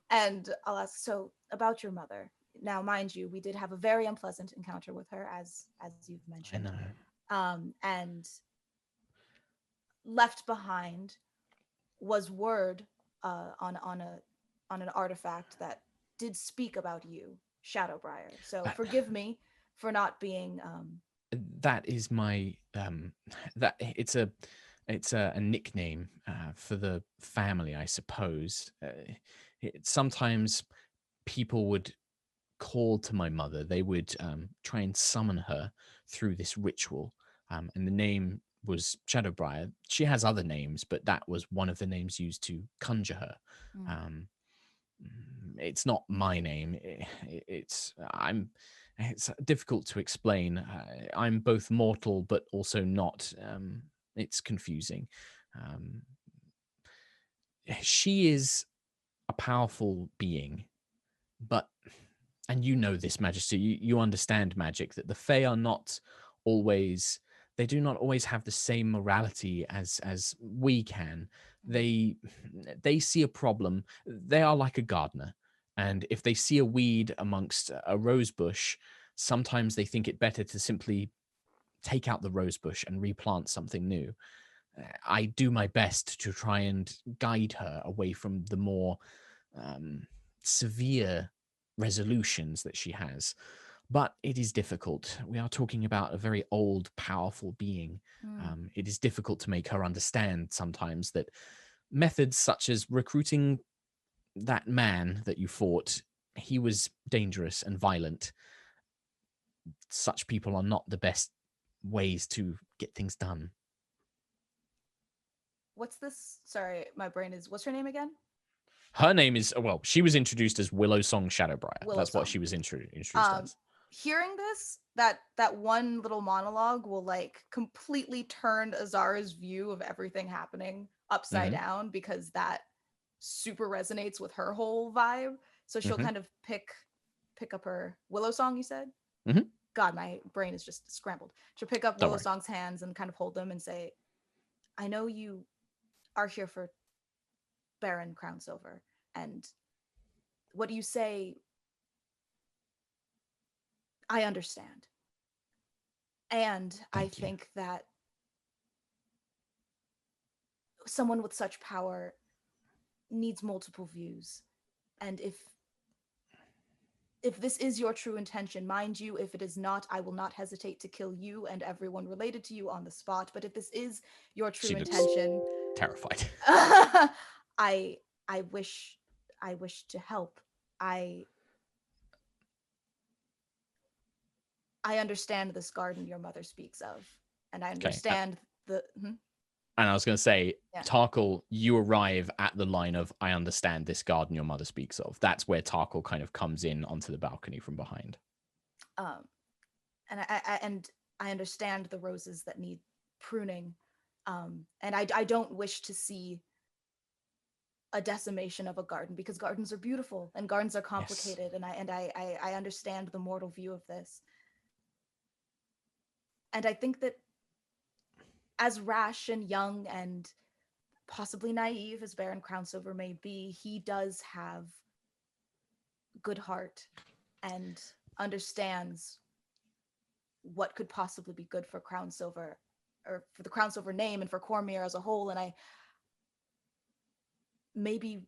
And I'll ask, so about your mother. Now, mind you, we did have a very unpleasant encounter with her, as you've mentioned. I know. And left behind was word on an artifact that did speak about you, Shadowbriar. So forgive me for not being. That is my that it's a nickname for the family, I suppose. Sometimes people would call to my mother. They would try and summon her through this ritual, and the name was Shadowbriar. She has other names, but that was one of the names used to conjure her. It's not my name. It's difficult to explain. I'm both mortal, but also not. It's confusing. She is a powerful being, but, and you know this, Majesty, you understand magic, that the Fae are not always, they do not always have the same morality as we can. They see a problem. They are like a gardener. And if they see a weed amongst a rose bush, sometimes they think it better to simply take out the rose bush and replant something new. I do my best to try and guide her away from the more severe resolutions that she has. But it is difficult. We are talking about a very old, powerful being. It is difficult to make her understand sometimes that methods such as recruiting that man that you fought, he was dangerous and violent. Such people are not the best ways to get things done. What's this? Sorry, my brain is. What's her name again? Her name is, well, she was introduced as Willow Song Shadowbriar. Willow That's Song. what she was introduced as. Hearing this, that one little monologue will like completely turn Azara's view of everything happening upside down, because that super resonates with her whole vibe. So she'll kind of pick up her Willow Song, you said? God, my brain is just scrambled. She'll pick up Willow Song's hands and kind of hold them and say, I know you are here for Baron Crownsilver, and what you say, I understand. And I think that someone with such power needs multiple views. And if this is your true intention, mind you, if it is not, I will not hesitate to kill you and everyone related to you on the spot. But if this is your true intention, terrified. I wish to help. I understand this garden your mother speaks of, and I understand And I was going to say, Tarkhal, you arrive at the line of, I understand this garden your mother speaks of. That's where Tarkhal kind of comes in onto the balcony from behind. And I understand the roses that need pruning. And I don't wish to see a decimation of a garden, because gardens are beautiful and gardens are complicated. Yes. And I understand the mortal view of this. And I think that as rash and young and possibly naive as Baron Crownsilver may be, he does have good heart and understands what could possibly be good for Crownsilver, or for the Crownsilver name and for Cormier as a whole. And maybe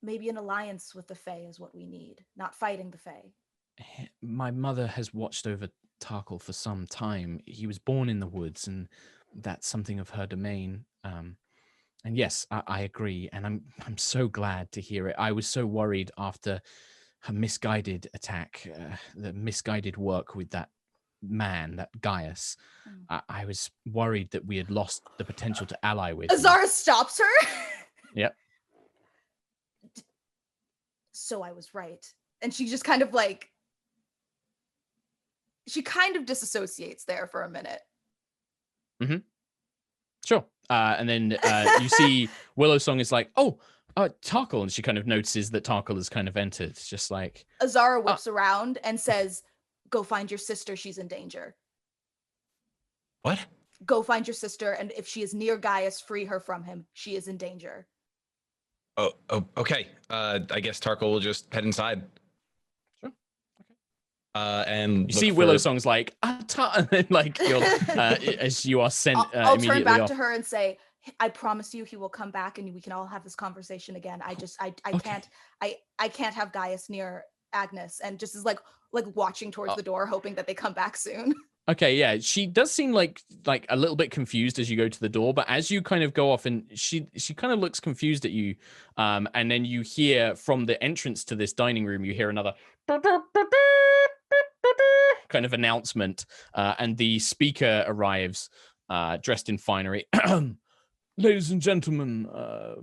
an alliance with the Fae is what we need, not fighting the Fae. My mother has watched over Tarkhal for some time. He was born in the woods, and that's something of her domain. And yes, I agree, and I'm so glad to hear it. I was so worried after her misguided attack, the misguided work with that man, that Gaius. I was worried that we had lost the potential to ally with. Azara stops her. Yep. So I was right. And she just kind of like, she kind of disassociates there for a minute. Sure. And then you see Willow Song is like, Tarkhal. And she kind of notices that Tarkhal has kind of entered. It's just like... Azara whips around and says, go find your sister. She's in danger. What? Go find your sister. And if she is near Gaius, free her from him. She is in danger. Oh, okay. I guess Tarkhal will just head inside. Sure. Okay. And you see Willow Song's like, and then like you'll, as you are sent. I'll turn back to her and say, I promise you, he will come back, and we can all have this conversation again. I can't have Gaius near Agnis, and just is like watching towards the door, hoping that they come back soon. Okay, yeah, she does seem like a little bit confused as you go to the door, but as you kind of go off, and she kind of looks confused at you, and then you hear from the entrance to this dining room, you hear another kind of announcement, and the speaker arrives, dressed in finery. Ladies and gentlemen,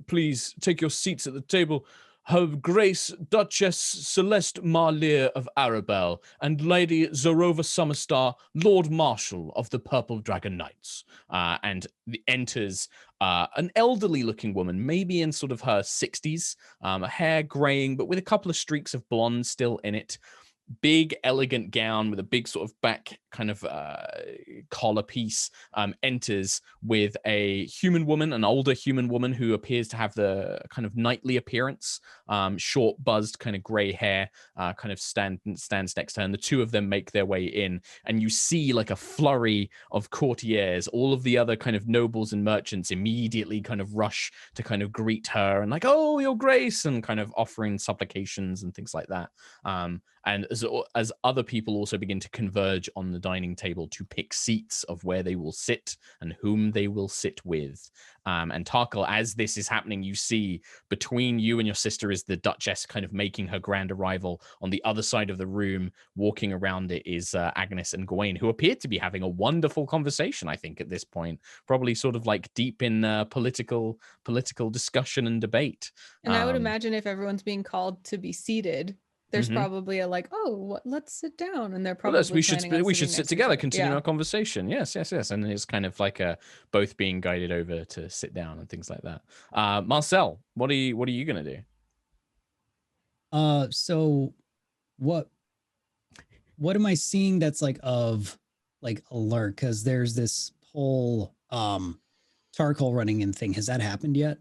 please take your seats at the table. Her Grace Duchess Celeste Marlier of Arabel and Lady Zorova Summerstar, Lord Marshal of the Purple Dragon Knights. And enters an elderly-looking woman, maybe in sort of her 60s, hair graying, but with a couple of streaks of blonde still in it. Big, elegant gown with a big sort of back kind of collar piece, enters with a human woman, an older human woman who appears to have the kind of knightly appearance, short, buzzed, kind of gray hair, kind of stands next to her. And the two of them make their way in, and you see like a flurry of courtiers. All of the other kind of nobles and merchants immediately kind of rush to kind of greet her and like, oh, your grace, and kind of offering supplications and things like that. And as other people also begin to converge on the dining table to pick seats of where they will sit and whom they will sit with. And Tarkhal, as this is happening, you see between you and your sister is the Duchess kind of making her grand arrival. On the other side of the room, walking around it, is Agnis and Gawain, who appear to be having a wonderful conversation, I think, at this point. Probably sort of like deep in political discussion and debate. And I would imagine if everyone's being called to be seated, there's probably a like, oh, let's sit down, and they're probably we should sit together, continue our conversation. Yes, and it's kind of like both being guided over to sit down and things like that. Marcel, what are you gonna do? So what am I seeing that's like of like alert? Because there's this whole Tarkhal running in thing. Has that happened yet?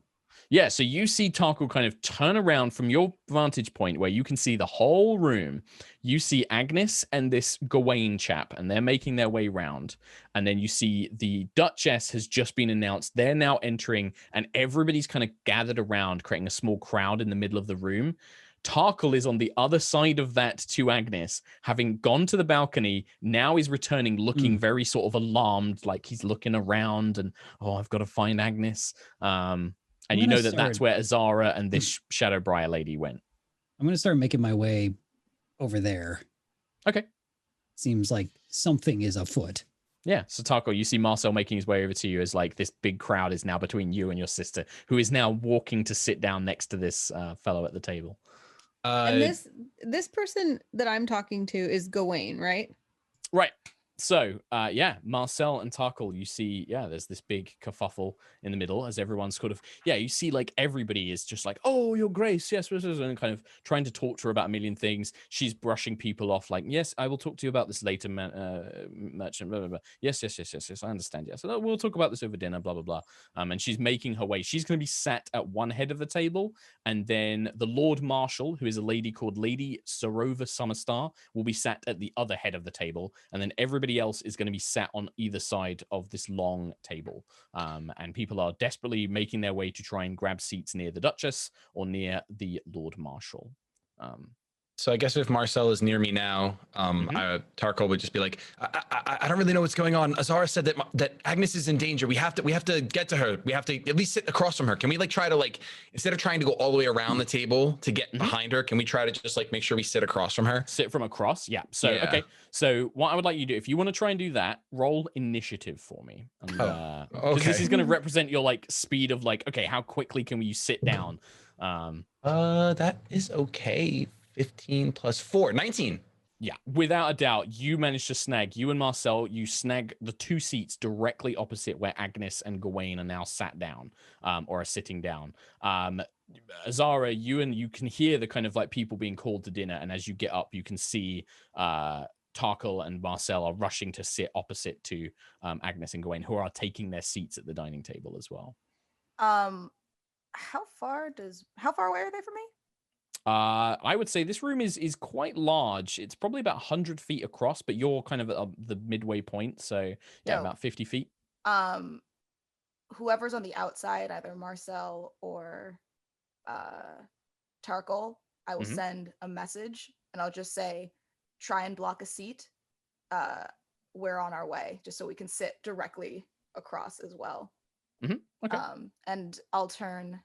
Yeah, so you see Tarkhal kind of turn around from your vantage point where you can see the whole room. You see Agnis and this Gawain chap, and they're making their way round. And then you see the Duchess has just been announced. They're now entering, and everybody's kind of gathered around, creating a small crowd in the middle of the room. Tarkhal is on the other side of that to Agnis, having gone to the balcony. Now he's returning looking very sort of alarmed, like he's looking around and, oh, I've got to find Agnis. And you know that's where Azara and this Shadowbriar lady went. I'm going to start making my way over there. Okay. Seems like something is afoot. Yeah. So Tarkhal, you see Marcel making his way over to you as like this big crowd is now between you and your sister, who is now walking to sit down next to this fellow at the table. And this person that I'm talking to is Gawain, right? Right. So, Marcel and Tarkhal, you see, there's this big kerfuffle in the middle as everyone's kind of, you see like everybody is just like, oh, your grace, yes, and kind of trying to talk to her about a million things. She's brushing people off like, yes, I will talk to you about this later, merchant, blah, blah, blah. Yes, I understand, yes. So we'll talk about this over dinner, blah, blah, blah. And she's making her way. She's going to be sat at one head of the table, and then the Lord Marshal, who is a lady called Lady Sarova Summerstar, will be sat at the other head of the table, and then everybody else is going to be sat on either side of this long table. And people are desperately making their way to try and grab seats near the Duchess or near the Lord Marshal. So I guess if Marcel is near me now, Tarkhal would just be like, I don't really know what's going on. Azara said that Agnis is in danger. We have to get to her. We have to at least sit across from her. Can we like try to like, instead of trying to go all the way around the table to get behind her, can we try to just like make sure we sit across from her? Sit from across? Yeah. So, okay. So what I would like you to do, if you want to try and do that, roll initiative for me. And, because this is going to represent your like speed of like, okay, how quickly can you sit down? That is okay. 15 plus 4, 19. Yeah, without a doubt, you managed to snag, you and Marcel, you snag the two seats directly opposite where Agnis and Gawain are now sat down, or are sitting down. Azara, you can hear the kind of like people being called to dinner, and as you get up, you can see Tarkhal and Marcel are rushing to sit opposite to Agnis and Gawain, who are taking their seats at the dining table as well. How far away are they from me? I would say this room is quite large. It's probably about 100 feet across, but you're kind of at the midway point. So yeah, about 50 feet. Whoever's on the outside, either Marcel or Tarkhal, I will send a message and I'll just say, try and block a seat. We're on our way, just so we can sit directly across as well. Okay. And I'll turn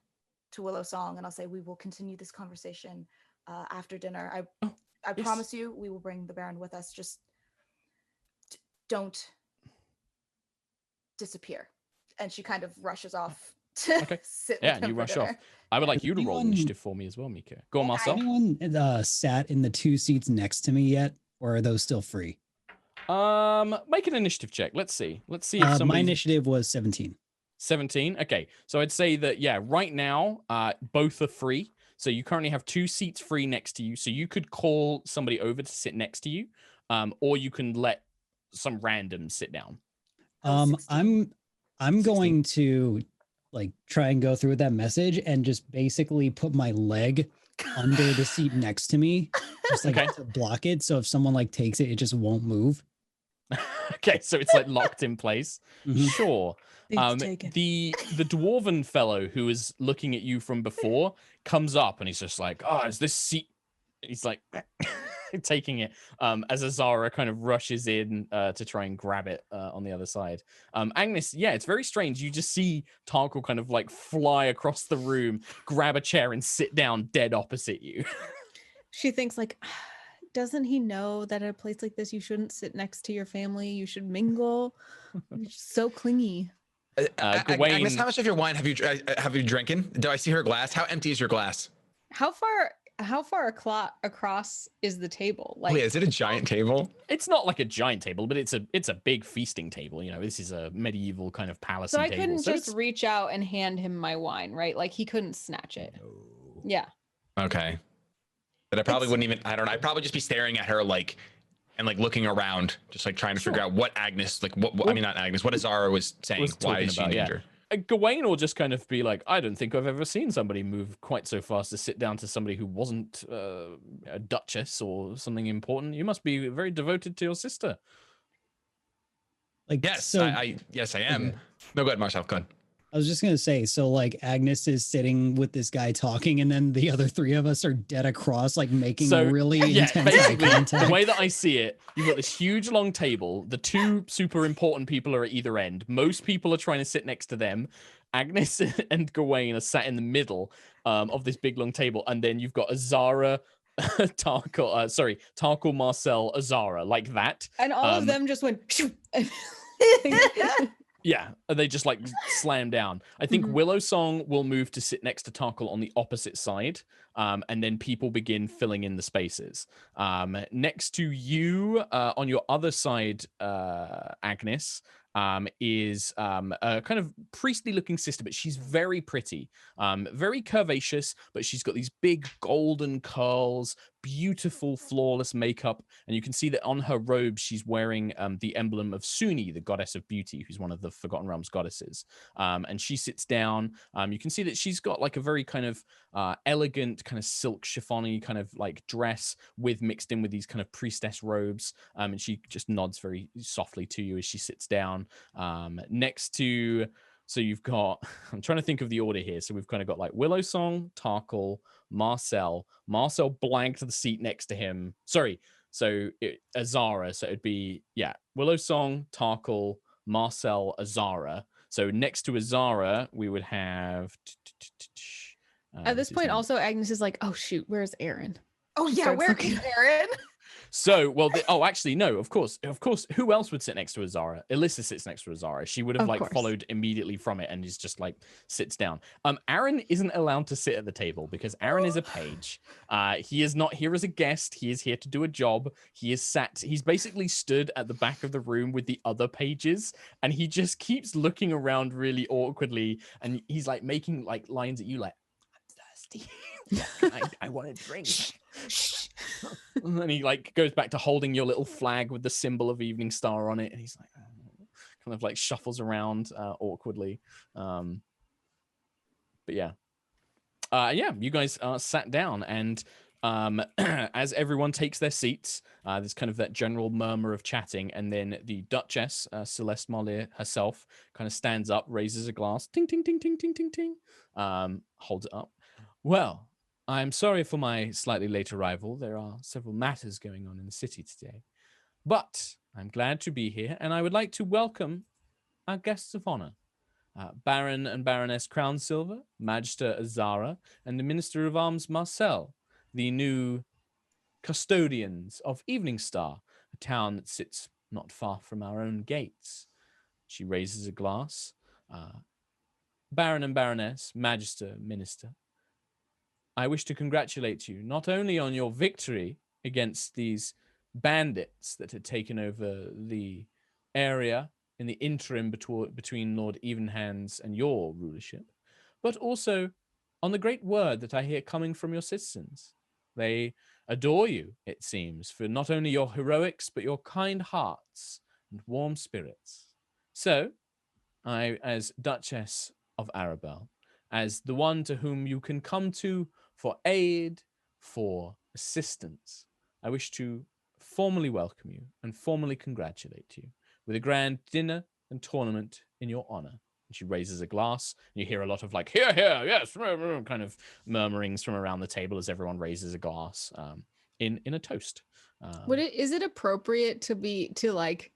to Willow Song and I'll say, we will continue this conversation after dinner. I promise you we will bring the Baron with us. Just don't disappear. And she kind of rushes off to sit with him. You rush off. I would like you to roll initiative for me as well, Mica. Go on, Marcel. Anyone sat in the two seats next to me yet, or are those still free? Make an initiative check. Let's see if my initiative was 17. 17. Okay, so I'd say that right now both are free. So you currently have two seats free next to you. So you could call somebody over to sit next to you, or you can let some random sit down. I'm going to like try and go through with that message and just basically put my leg under the seat next to me, just like to block it. So if someone like takes it, it just won't move. Okay, so it's like locked in place. Sure. The dwarven fellow who was looking at you from before comes up and he's just like, oh, is this seat? He's like, taking it as Azara kind of rushes in to try and grab it on the other side. Agnis, yeah, it's very strange. You just see Tarkhal kind of like fly across the room, grab a chair and sit down dead opposite you. She thinks like, doesn't he know that at a place like this, you shouldn't sit next to your family? You should mingle. You're so clingy. Agnis, how much of your wine have you drinking? Do I see her glass? How empty is your glass? How far across is the table? Like, oh yeah, is it a giant table? It's not like a giant table, but it's a big feasting table. You know, this is a medieval kind of palace so table. I couldn't just reach out and hand him my wine, right? Like he couldn't snatch it. No. Yeah. Okay. But I probably wouldn't even, I don't know, I'd probably just be staring at her like, and like looking around, just like trying to figure out what Agnes, like what I mean, not Agnes, what Azara was saying. Why is she in danger? Gawain will just kind of be like, I don't think I've ever seen somebody move quite so fast to sit down to somebody who wasn't a duchess or something important. You must be very devoted to your sister. Like, yes, so, yes, I am. Okay. No, go ahead, Marcel, go ahead. I was just going to say, so like Agnis is sitting with this guy talking and then the other three of us are dead across, like making really intense eye contact. The way that I see it, you've got this huge long table. The two super important people are at either end. Most people are trying to sit next to them. Agnis and Gawain are sat in the middle of this big long table. And then you've got Azara, Tarkhal, Marcel, Azara, like that. And all of them just went shoot. Yeah, they just like slam down. I think Willow Song will move to sit next to Tarkhal on the opposite side, and then people begin filling in the spaces. Next to you, on your other side, Agnis, is a kind of priestly-looking sister, but she's very pretty, very curvaceous, but she's got these big golden curls, beautiful, flawless makeup, and you can see that on her robe she's wearing the emblem of Suni, the goddess of beauty, who's one of the Forgotten Realms goddesses. And she sits down. You can see that she's got like a very kind of elegant, kind of silk chiffon-y kind of like dress with mixed in with these kind of priestess robes. And she just nods very softly to you as she sits down. Next to, so you've got, I'm trying to think of the order here. So we've kind of got like Willow Song, Tarkhal, Marcel blanked the seat next to him. Sorry. So Azara. So it'd be, yeah, Willow Song, Tarkhal, Marcel, Azara. So next to Azara, we would have. At this point, also Agnis is like, "Oh shoot, where's Aaron?" Oh yeah, where is Aaron? So, well, actually, no, of course. Who else would sit next to Azara? Alyssa sits next to Azara. She would have followed immediately from it and is just like sits down. Aaron isn't allowed to sit at the table because Aaron is a page. He is not here as a guest. He is here to do a job. He's basically stood at the back of the room with the other pages, and he just keeps looking around really awkwardly, and he's like making like lines at you like, "I'm thirsty. I want a drink." And then he like goes back to holding your little flag with the symbol of Eveningstar on it, and he's like kind of like shuffles around awkwardly. But yeah, you guys sat down, and as everyone takes their seats, there's kind of that general murmur of chatting, and then the Duchess, Celeste Marlier herself, kind of stands up, raises a glass, ting ting ting ting ting ting ting, holds it up. Well, I'm sorry for my slightly late arrival. There are several matters going on in the city today. But I'm glad to be here, and I would like to welcome our guests of honor, Baron and Baroness Crownsilver, Magister Azara, and the Minister of Arms Marcel, the new custodians of Eveningstar, a town that sits not far from our own gates. She raises a glass. Baron and Baroness, Magister, Minister, I wish to congratulate you not only on your victory against these bandits that had taken over the area in the interim between Lord Evenhands and your rulership, but also on the great word that I hear coming from your citizens. They adore you, it seems, for not only your heroics, but your kind hearts and warm spirits. So, I, as Duchess of Arabel, as the one to whom you can come to for aid, for assistance, I wish to formally welcome you and formally congratulate you with a grand dinner and tournament in your honor. And she raises a glass, and you hear a lot of like, "Here, here, yes," kind of murmurings from around the table as everyone raises a glass in a toast. Is it appropriate to like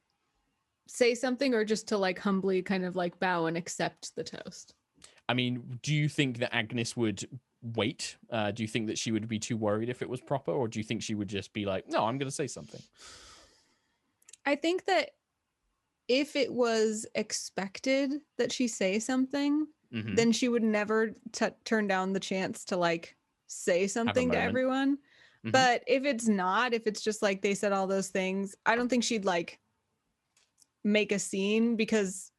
say something, or just to like humbly kind of like bow and accept the toast? I mean, do you think that Agnis would wait? Do you think that she would be too worried if it was proper, or do you think she would just be like, no, I'm going to say something? I think that if it was expected that she say something, then she would never turn down the chance to like say something to everyone. But if it's not, if it's just like they said all those things, I don't think she'd like make a scene, because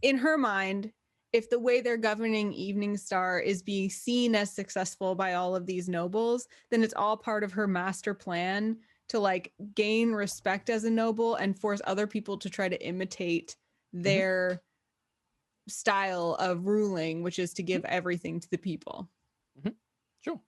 in her mind, if the way they're governing Eveningstar is being seen as successful by all of these nobles, then it's all part of her master plan to like gain respect as a noble and force other people to try to imitate their style of ruling, which is to give everything to the people. Sure.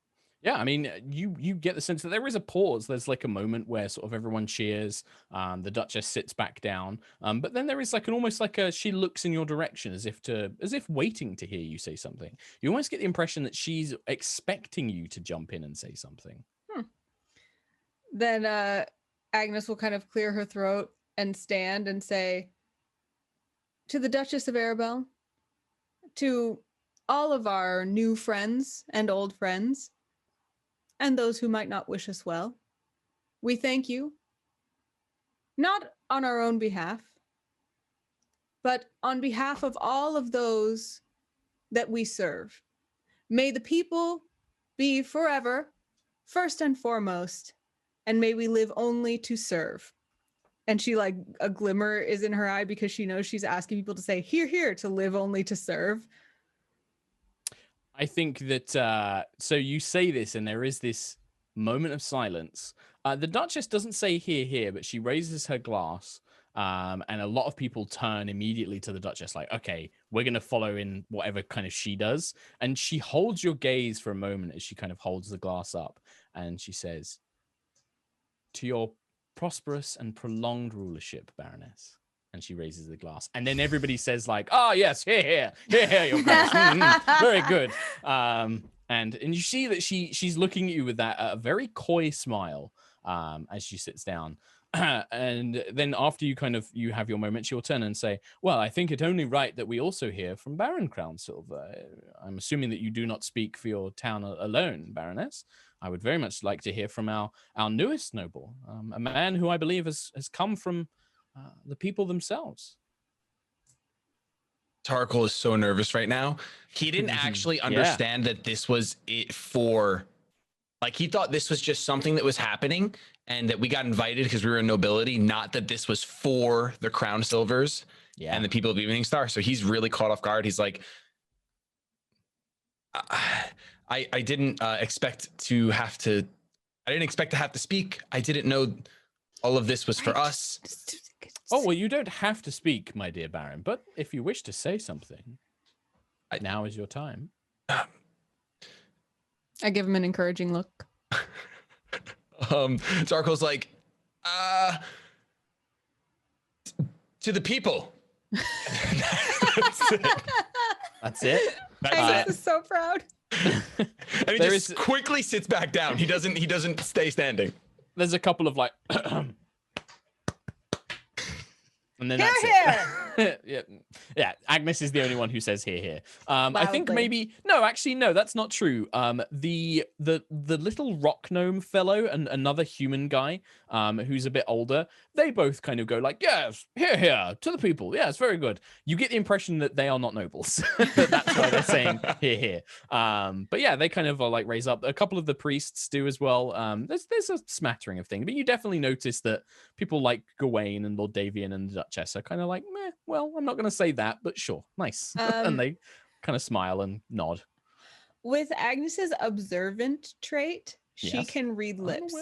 Yeah, I mean, you get the sense that there is a pause. There's like a moment where sort of everyone cheers. The Duchess sits back down, but then there is like almost like she looks in your direction as if waiting to hear you say something. You almost get the impression that she's expecting you to jump in and say something. Then Agnis will kind of clear her throat and stand and say, to the Duchess of Arabel, to all of our new friends and old friends, and those who might not wish us well, we thank you, not on our own behalf, but on behalf of all of those that we serve. May the people be forever, first and foremost, and may we live only to serve. And she, like, a glimmer is in her eye because she knows she's asking people to say, hear, hear, to live only to serve. I think that, so you say this and there is this moment of silence. The Duchess doesn't say hear, hear, but she raises her glass. And a lot of people turn immediately to the Duchess like, okay, we're going to follow in whatever kind of she does. And she holds your gaze for a moment as she kind of holds the glass up. And she says, to your prosperous and prolonged rulership, Baroness. And she raises the glass. And then everybody says like, oh, yes, here, your grace. Very good. And you see that she's looking at you with that very coy smile as she sits down. And then after you have your moment, she'll turn and say, well, I think it only right that we also hear from Baron Crownsilver. I'm assuming that you do not speak for your town alone, Baroness. I would very much like to hear from our newest noble, a man who I believe has come from the people themselves. Tarkhal is so nervous right now. He didn't actually understand that this was it for, like, he thought this was just something that was happening and that we got invited because we were in nobility, not that this was for the Crownsilvers and the people of Eveningstar. So he's really caught off guard. He's like, I didn't expect to have to speak. I didn't know all of this was for us. Oh, well, you don't have to speak, my dear Baron, but if you wish to say something, now is your time. I give him an encouraging look. Tarkhal's like, to the people. That's it. Agnis is so proud. And he just quickly sits back down. He doesn't stay standing. There's a couple of like and then that's it. yeah. Agnis is the only one who says here. I think maybe no, that's not true. The little rock gnome fellow and another human guy, who's a bit older, they both kind of go like, yes, here, to the people. Yeah, it's very good. You get the impression that they are not nobles. That's why they're saying here. But yeah, they kind of like raise up. A couple of the priests do as well. There's a smattering of things, but you definitely notice that people like Gawain and Lord Davian and the Duchess are kind of like, meh, well, I'm not going to say that, but sure, nice. And they kind of smile and nod. With Agnes's observant trait, she can read lips.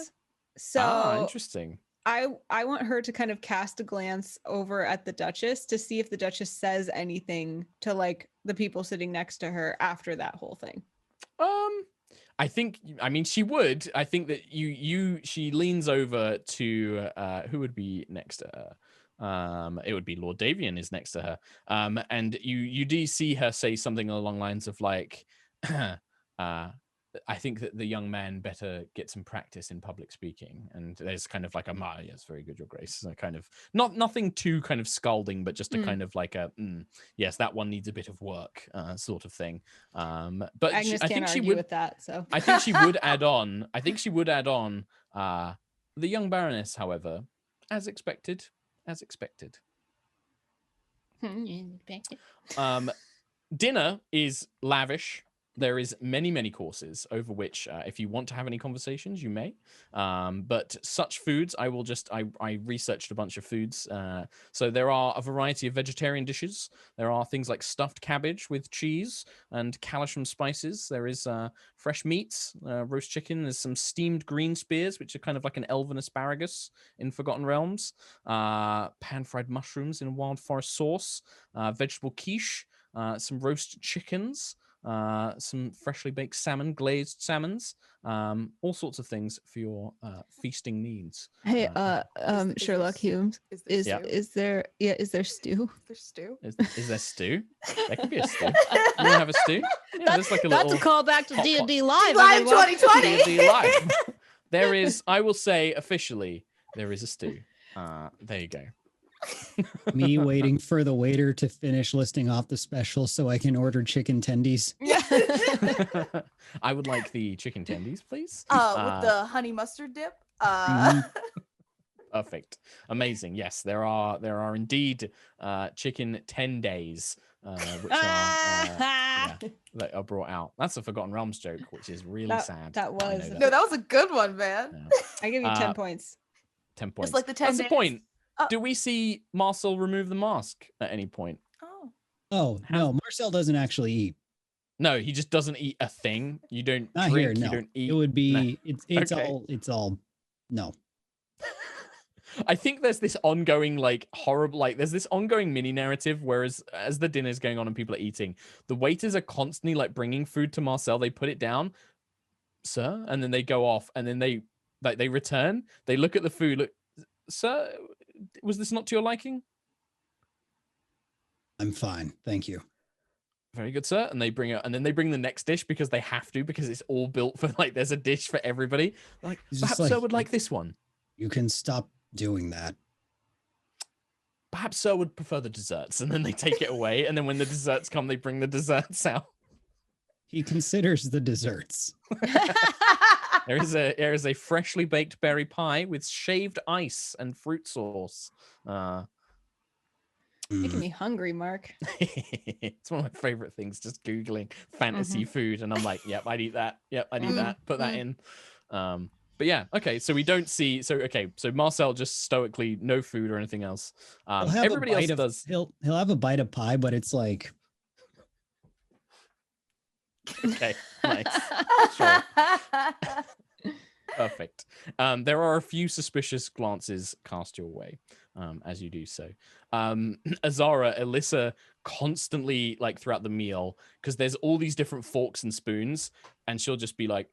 So interesting. I want her to kind of cast a glance over at the Duchess to see if the Duchess says anything to like the people sitting next to her after that whole thing. I mean, she would. I think that she leans over to who would be next to her. It would be Lord Davian is next to her. And you do see her say something along the lines of like, I think that the young man better get some practice in public speaking. And there's kind of like a, yes, very good, Your Grace. So kind of nothing too kind of scalding, but just a kind of like a, yes, that one needs a bit of work, sort of thing. But Agnes I can't think she argue would with that. So I think she would add on. I think she would add on. The young Baroness, however, as expected. Dinner is lavish. There is many courses over which, if you want to have any conversations, you may. But such foods, I researched a bunch of foods. So there are a variety of vegetarian dishes. There are things like stuffed cabbage with cheese and Calisham spices. There is fresh meats, roast chicken. There's some steamed green spears, which are kind of like an elven asparagus in Forgotten Realms. Pan-fried mushrooms in a wild forest sauce. Vegetable quiche. Some roast chickens. Some freshly baked salmon, glazed salmons, all sorts of things for your feasting needs. Hey, Is Sherlock Hulmes, is there stew? There's stew. Is there stew? There can be a stew. You want to have a stew? Yeah, there's like a That's little a callback to D&D Live. Live 2020. D&D Live. There is, I will say officially, there is a stew. There you go. Me waiting for the waiter to finish listing off the specials so I can order chicken tendies. Yeah. I would like the chicken tendies, please. With the honey mustard dip. Perfect. Amazing. Yes, there are indeed chicken 10 days, which that are brought out. That's a Forgotten Realms joke, which is really sad. That was. No, that was a good one, man. Yeah. I give you 10 points. 10 points. Just like the 10 That's days. the point. Oh. Do we see Marcel remove the mask at any point? Oh, no, Marcel doesn't actually eat. No, he just doesn't eat a thing. You don't Not drink, here, no. you don't eat. It would be, it's Okay. all, no. I think there's this ongoing, like, horrible, like, there's this ongoing mini narrative, whereas as the dinner's going on and people are eating, the waiters are constantly, like, bringing food to Marcel. They put it down, sir, and then they go off, and then they return. They look at the food, look, sir, was this not to your liking? I'm fine, thank you. Very good, sir. And they bring it, and then they bring the next dish because they have to, because it's all built for, like, there's a dish for everybody. Like, It's perhaps just sir like- would like this one. You can stop doing that. Perhaps sir would prefer the desserts, and then they take it away. And then when the desserts come, they bring the desserts out. He considers the desserts. There is a freshly baked berry pie with shaved ice and fruit sauce. Making me hungry, Mark. It's one of my favorite things, just Googling fantasy food. And I'm like, yep, I'd eat that. Yep, I'd eat that. Put that in. But yeah, okay. So we don't see. So Marcel just stoically no food or anything else. Everybody else does. He'll have a bite of pie, but it's like, Okay, nice. Sure. Perfect. There are a few suspicious glances cast your way as you do so. Azara, Alyssa constantly, like, throughout the meal, because there's all these different forks and spoons, and she'll just be like,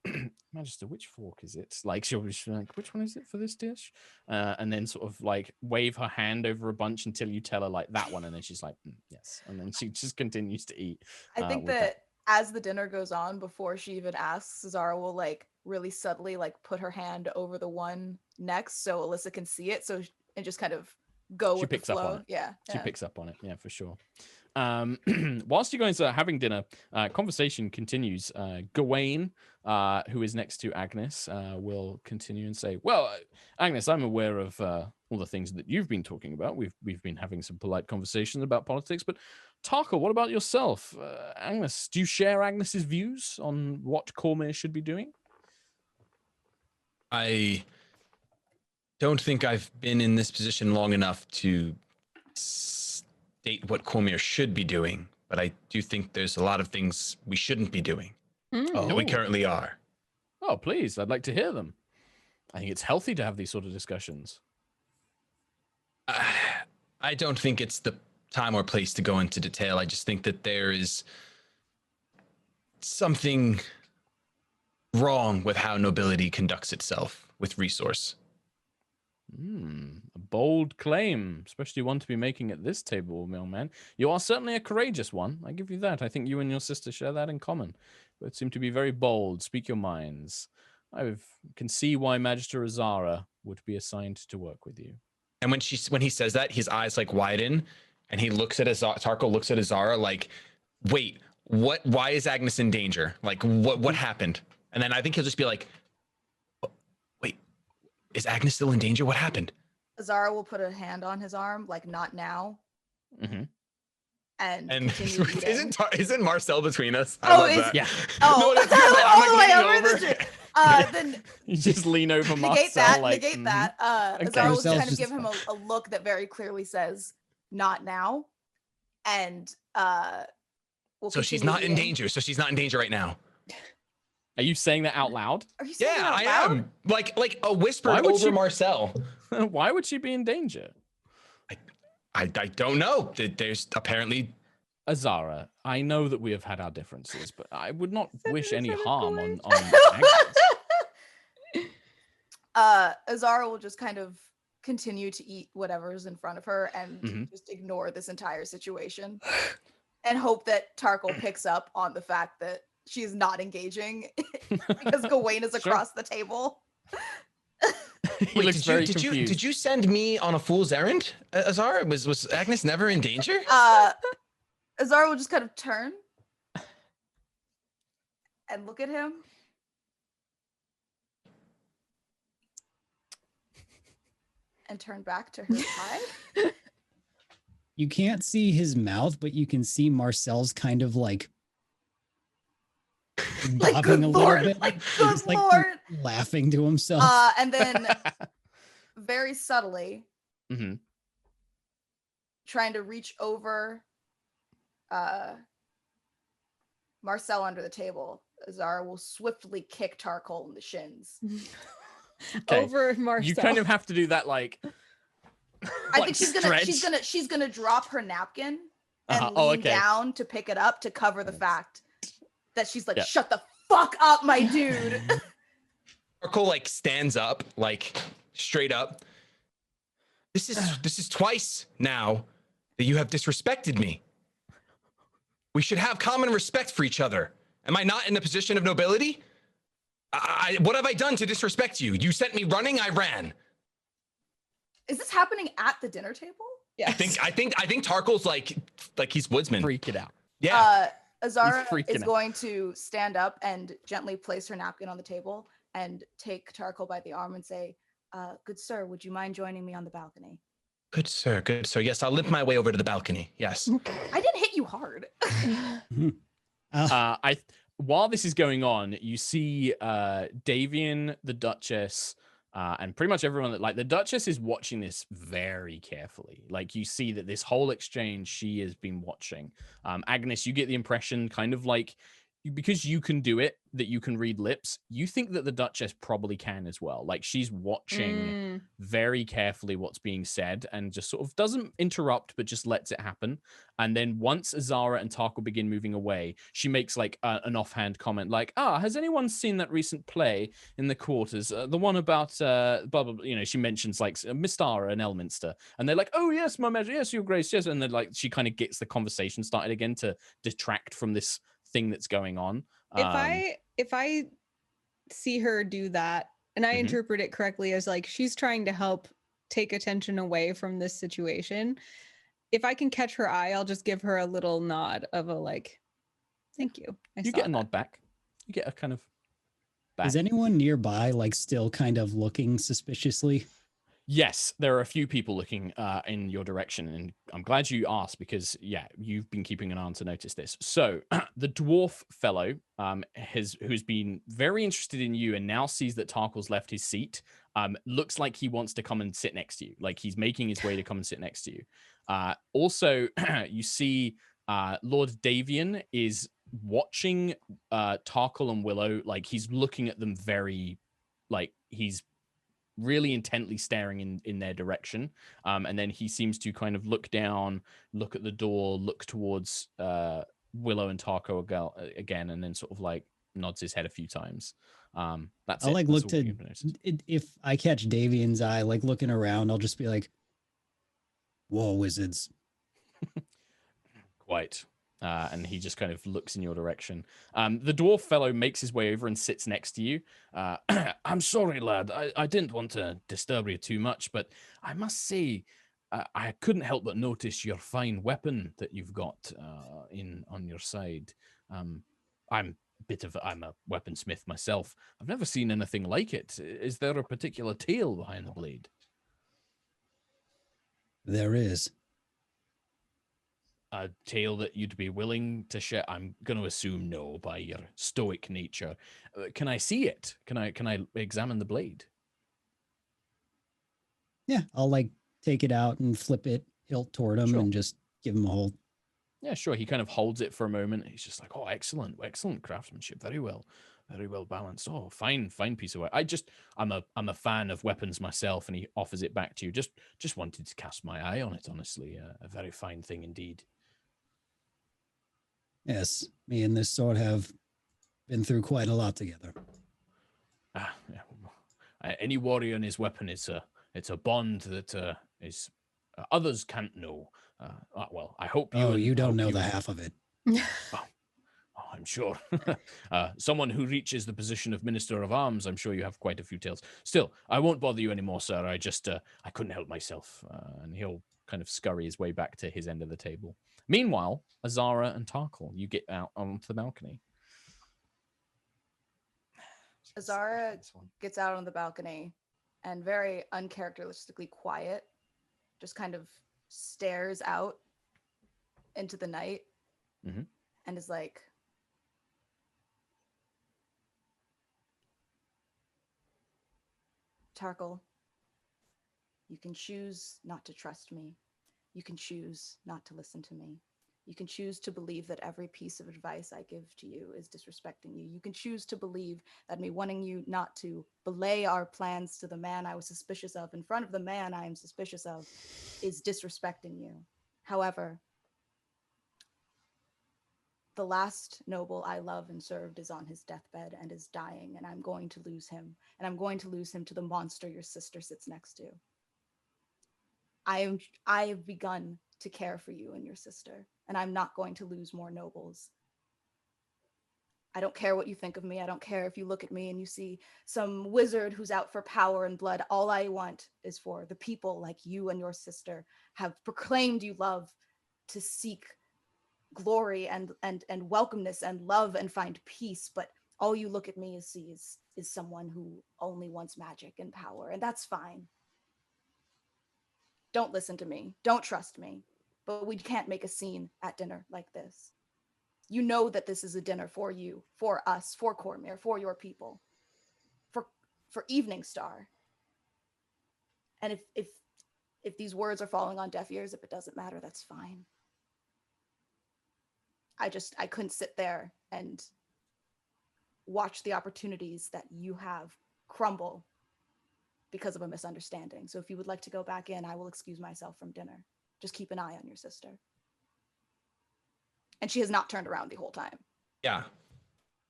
Magister, which fork is it? Like, she'll be like, which one is it for this dish? And then sort of like wave her hand over a bunch until you tell her, like, that one, and then she's like, yes. And then she just continues to eat. I think that as the dinner goes on, before she even asks, Azara will, like, really subtly, like, put her hand over the one next so Alyssa can see it, so and just kind of go with the flow. Up on it. Yeah, she picks up on it. Yeah, for sure. Whilst you guys are having dinner, conversation continues. Gawain, who is next to Agnes, will continue and say, well, Agnes, I'm aware of all the things that you've been talking about. We've been having some polite conversations about politics, but Tarkhal, what about yourself? Agnes, do you share Agnes's views on what Cormyr should be doing? I don't think I've been in this position long enough to state what Cormyr should be doing, but I do think there's a lot of things we shouldn't be doing that we currently are. Oh, please, I'd like to hear them. I think it's healthy to have these sort of discussions. I don't think it's the time or place to go into detail. I just think that there is something wrong with how nobility conducts itself with resource. A bold claim, especially one to be making at this table, mailman. You are certainly a courageous one. I give you that. I think you and your sister share that in common. Both seem to be very bold. Speak your minds. I can see why Magister Azara would be assigned to work with you. And when he says that, his eyes like widen, and he looks at Tarkhal looks at Azara like, wait, what? Why is Agnis in danger? Like, what happened? And then I think he'll just be like, wait, is Agnis still in danger? What happened? Azara will put a hand on his arm, like, not now. Mm-hmm. And isn't Marcel between us? I love that. Yeah. Oh, no, that's good. all the way over the then you just lean over Marcel. Negate that. Azara will kind of give him a look that very clearly says, not now. And so she's not in danger. So she's not in danger right now. Are you saying that out loud? Are you saying that out loud? I am. Like a whisper over Marcel. Why would she be in danger? I don't know. There's apparently Azara. I know that we have had our differences, but I would not wish any harm on Azara will just kind of continue to eat whatever's in front of her and just ignore this entire situation and hope that Tarkhal picks up on the fact that she's not engaging because Gawain is across the table. He looks very confused. Did you send me on a fool's errand, Azara? Was Agnis never in danger? Azara will just kind of turn and look at him. And turn back to her side. You can't see his mouth, but you can see Marcel's kind of like bobbing a little bit, like good Lord, laughing to himself. And then very subtly, trying to reach over Marcel under the table, Azara will swiftly kick Tarkhal in the shins. Okay. Over Marcel. You kind of have to do that, like. I think she's gonna drop her napkin and lean down to pick it up to cover the fact that she's like, shut the fuck up, my dude. Tarkhal like stands up, like straight up. This is twice now that you have disrespected me. We should have common respect for each other. Am I not in a position of nobility? What have I done to disrespect you? You sent me running, I ran. Is this happening at the dinner table? Yeah. I think Tarkhal's like he's woodsman. Freak it out. Yeah. Azara is going to stand up and gently place her napkin on the table and take Tarkhal by the arm and say, good sir, would you mind joining me on the balcony? Good sir, good sir. Yes, I'll limp my way over to the balcony. Yes. I didn't hit you hard. While this is going on, you see Davian, the Duchess, and pretty much everyone the Duchess is watching this very carefully. Like, you see that this whole exchange she has been watching. Agnis, you get the impression kind of like, because you can do it, that you can read lips, you think that the Duchess probably can as well. Like, she's watching very carefully what's being said and just sort of doesn't interrupt, but just lets it happen. And then once Azara and Tarkhal begin moving away, she makes like an offhand comment like, has anyone seen that recent play in the quarters? The one about, blah, blah, blah. You know, she mentions like Mistara and Elminster. And they're like, oh, yes, my measure. Yes, your grace. Yes. And then like, she kind of gets the conversation started again to detract from this thing that's going on. If I see her do that and I interpret it correctly as like she's trying to help take attention away from this situation, if I can catch her eye, I'll just give her a little nod of a like, thank you. You get a nod back. You get a kind of back. Is anyone nearby like still kind of looking suspiciously? Yes, there are a few people looking in your direction, and I'm glad you asked because, yeah, you've been keeping an eye on to notice this. So the dwarf fellow who's been very interested in you and now sees that Tarkhal's left his seat, looks like he wants to come and sit next to you. Like, he's making his way to come and sit next to you. Also, you see Lord Davian is watching Tarkhal and Willow. Like, he's looking at them very, like, he's really intently staring in their direction, and then he seems to kind of look down, look at the door, look towards Willow and Tarkhal again, and then sort of like nods his head a few times. That's I'll it. like That's look all to you've noticed. if I catch Davian's eye, like looking around, I'll just be like, "Whoa, wizards!" Quite. And he just kind of looks in your direction. The dwarf fellow makes his way over and sits next to you. I'm sorry, lad. I didn't want to disturb you too much, but I must say, I couldn't help but notice your fine weapon that you've got on your side. I'm a weaponsmith myself. I've never seen anything like it. Is there a particular tale behind the blade? There is. A tale that you'd be willing to share? I'm going to assume no by your stoic nature. Can I see it? Can I examine the blade? Yeah, I'll like take it out and flip it hilt toward him and just give him a hold. Yeah, sure. He kind of holds it for a moment. He's just like, oh, excellent craftsmanship. Very well balanced. Oh, fine piece of work. I'm a fan of weapons myself. And he offers it back to you. Just wanted to cast my eye on it. Honestly, a very fine thing indeed. Yes, me and this sword have been through quite a lot together. Yeah. Any warrior and his weapon it's a bond that is others can't know. Well, I hope you. Oh, you don't know the half of it. Oh, I'm sure. Someone who reaches the position of Minister of Arms, I'm sure you have quite a few tales. Still, I won't bother you anymore, sir. I couldn't help myself. And he'll kind of scurry his way back to his end of the table. Meanwhile, Azara and Tarkhal, you get out onto the balcony. Azara gets out on the balcony and very uncharacteristically quiet, just kind of stares out into the night and is like, Tarkhal, you can choose not to trust me. You can choose not to listen to me. You can choose to believe that every piece of advice I give to you is disrespecting you. You can choose to believe that me wanting you not to belay our plans to the man I was suspicious of in front of the man I am suspicious of is disrespecting you. However, the last noble I love and served is on his deathbed and is dying, and I'm going to lose him. And I'm going to lose him to the monster your sister sits next to. I have begun to care for you and your sister, and I'm not going to lose more nobles. I don't care what you think of me. I don't care if you look at me and you see some wizard who's out for power and blood. All I want is for the people like you and your sister have proclaimed you love to seek glory and welcomeness and love and find peace. But all you look at me and see is someone who only wants magic and power, and that's fine. Don't listen to me. Don't trust me. But we can't make a scene at dinner like this. You know that this is a dinner for you, for us, for Cormyr, for your people, for Eveningstar. And if these words are falling on deaf ears, if it doesn't matter, that's fine. I couldn't sit there and watch the opportunities that you have crumble because of a misunderstanding. So if you would like to go back in, I will excuse myself from dinner. Just keep an eye on your sister. And she has not turned around the whole time. Yeah.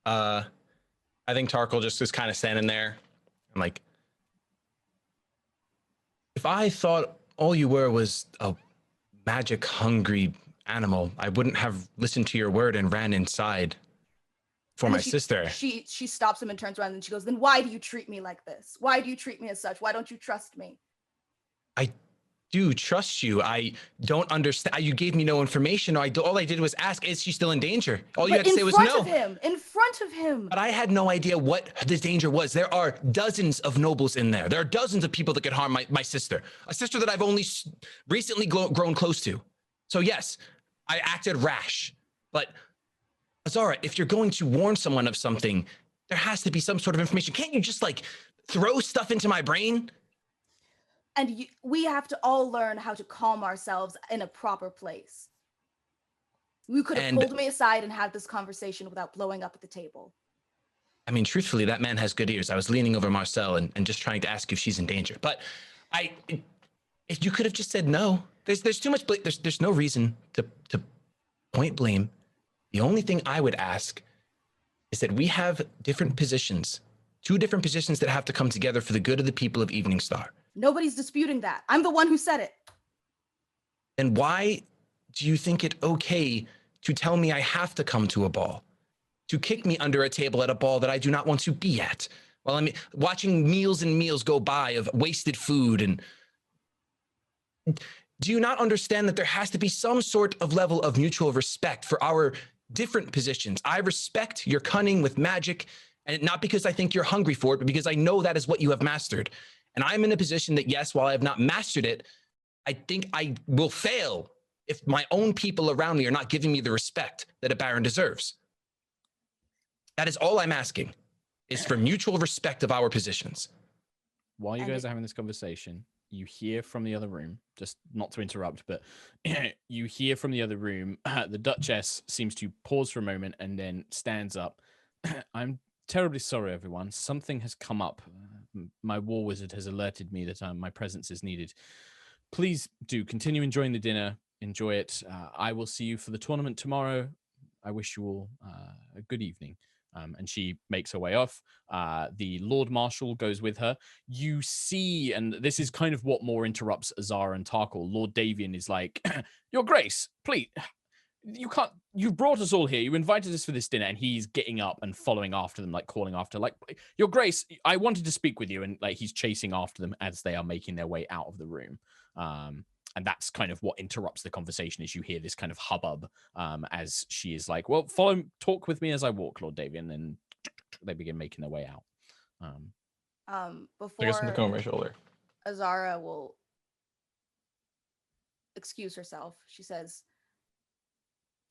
I think Tarkhal just is kind of standing there. I'm like, if I thought all you were was a magic hungry animal, I wouldn't have listened to your word and ran inside for my sister. She stops him and turns around and she goes, then why do you treat me like this? Why do you treat me as such? Why don't you trust me? I do trust you. I don't understand. You gave me no information. All I did was ask, is she still in danger? All you had to say was no. In front of him. But I had no idea what the danger was. There are dozens of nobles in there. There are dozens of people that could harm my sister. A sister that I've only recently grown close to. So yes, I acted rash. But Azara, if you're going to warn someone of something, there has to be some sort of information. Can't you just like throw stuff into my brain? And we have to all learn how to calm ourselves in a proper place. You could have pulled me aside and had this conversation without blowing up at the table. I mean, truthfully, that man has good ears. I was leaning over Marcel and just trying to ask if she's in danger. But if you could have just said no, there's too much blame. There's no reason to point blame. The only thing I would ask is that we have different positions, 2 different positions that have to come together for the good of the people of Eveningstar. Nobody's disputing that. I'm the one who said it. And why do you think it okay to tell me I have to come to a ball? To kick me under a table at a ball that I do not want to be at? While I'm watching meals and meals go by of wasted food. And do you not understand that there has to be some sort of level of mutual respect for our different positions? I respect your cunning with magic, and not because I think you're hungry for it, but because I know that is what you have mastered. And I'm in a position that, yes, while I have not mastered it, I think I will fail if my own people around me are not giving me the respect that a Baron deserves. That is all I'm asking, is for mutual respect of our positions. While you guys are having this conversation, you hear from the other room, just not to interrupt, but you hear from the other room, the Duchess seems to pause for a moment and then stands up. I'm terribly sorry, everyone. Something has come up. My war wizard has alerted me that my presence is needed. Please do continue enjoying the dinner. Enjoy it. I will see you for the tournament tomorrow. I wish you all a good evening. And she makes her way off. The Lord Marshal goes with her. You see, and this is kind of what more interrupts Azara and Tarkhal. Lord Davian is like, Your Grace, please, you can't, you brought us all here. You invited us for this dinner. And he's getting up and following after them, like calling after, like, Your Grace, I wanted to speak with you. And like he's chasing after them as they are making their way out of the room. And that's kind of what interrupts the conversation, as you hear this kind of hubbub as she is like, well, talk with me as I walk, Lord Davian. And they begin making their way out. Before I guess I'm looking over my shoulder. Azara will excuse herself. She says,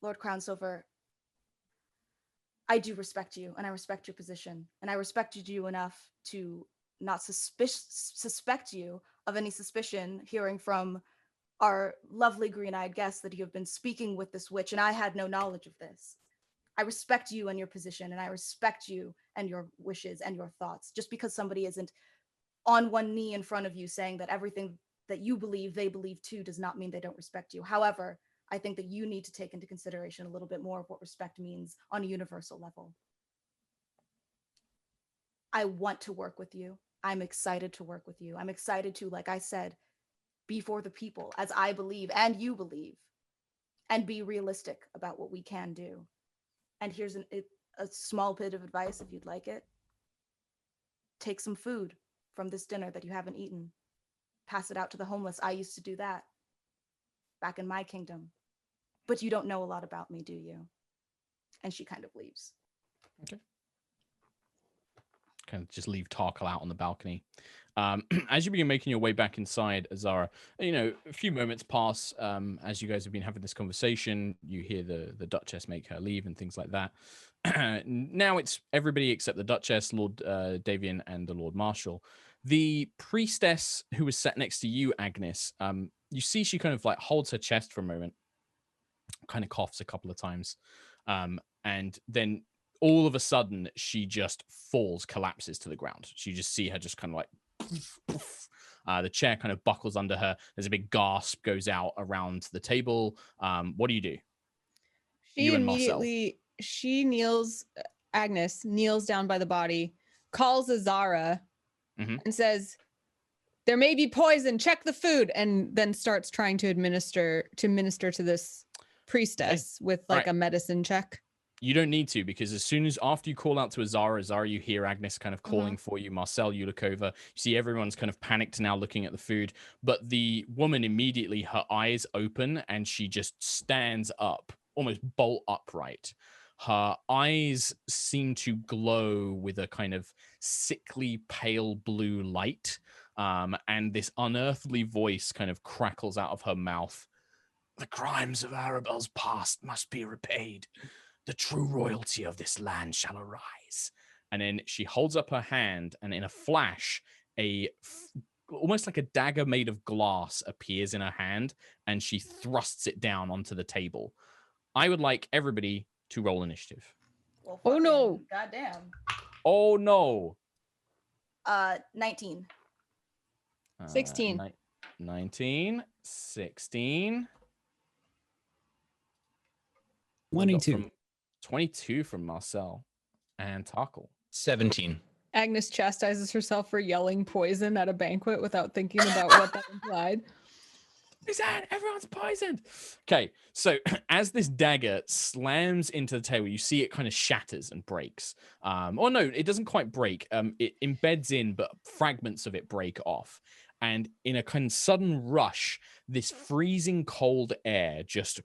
Lord Crownsilver, I do respect you, and I respect your position, and I respected you enough to not suspect you of any suspicion, hearing from our lovely green-eyed guest that you have been speaking with this witch, and I had no knowledge of this. I respect you and your position, and I respect you and your wishes and your thoughts. Just because somebody isn't on one knee in front of you saying that everything that you believe, they believe too, does not mean they don't respect you. However, I think that you need to take into consideration a little bit more of what respect means on a universal level. I want to work with you. I'm excited to work with you. I'm excited to, like I said, be for the people, as I believe and you believe, and be realistic about what we can do. And here's a small bit of advice if you'd like it. Take some food from this dinner that you haven't eaten. Pass it out to the homeless. I used to do that back in my kingdom. But you don't know a lot about me, do you? And she kind of leaves. Okay. Kind of just leave Tarkhal out on the balcony. As you begin making your way back inside, Azara, you know, a few moments pass as you guys have been having this conversation. You hear the Duchess make her leave and things like that. Now it's everybody except the Duchess, Lord Davian, and the Lord Marshal. The priestess who was sat next to you, Agnis, you see she kind of like holds her chest for a moment, kind of coughs a couple of times, and then all of a sudden she just collapses to the ground. So you just see her just kind of like the chair kind of buckles under her. There's a big gasp goes out around the table. What do? Agnes kneels down by the body, calls Azara, and says, there may be poison, check the food, and then starts trying to minister to this priestess with like a medicine check. You don't need to, because as soon as after you call out to Azara, you hear Agnis kind of calling for you. Marcel, you look over, you see everyone's kind of panicked now looking at the food, but the woman immediately, her eyes open and she just stands up, almost bolt upright. Her eyes seem to glow with a kind of sickly pale blue light, and this unearthly voice kind of crackles out of her mouth. The crimes of Arabel's past must be repaid. The true royalty of this land shall arise. And then she holds up her hand, and in a flash, almost like a dagger made of glass appears in her hand, and she thrusts it down onto the table. I would like everybody to roll initiative. Well, oh no. Goddamn. Oh no. 19. 16. 19, 16. 22. 22 from Marcel. And Tarkhal. 17. Agnes chastises herself for yelling poison at a banquet without thinking about what that implied. Everyone's poisoned. Okay, so as this dagger slams into the table, you see it kind of shatters and breaks. Or no, it doesn't quite break. It embeds in, but fragments of it break off. And in a kind of sudden rush, this freezing cold air just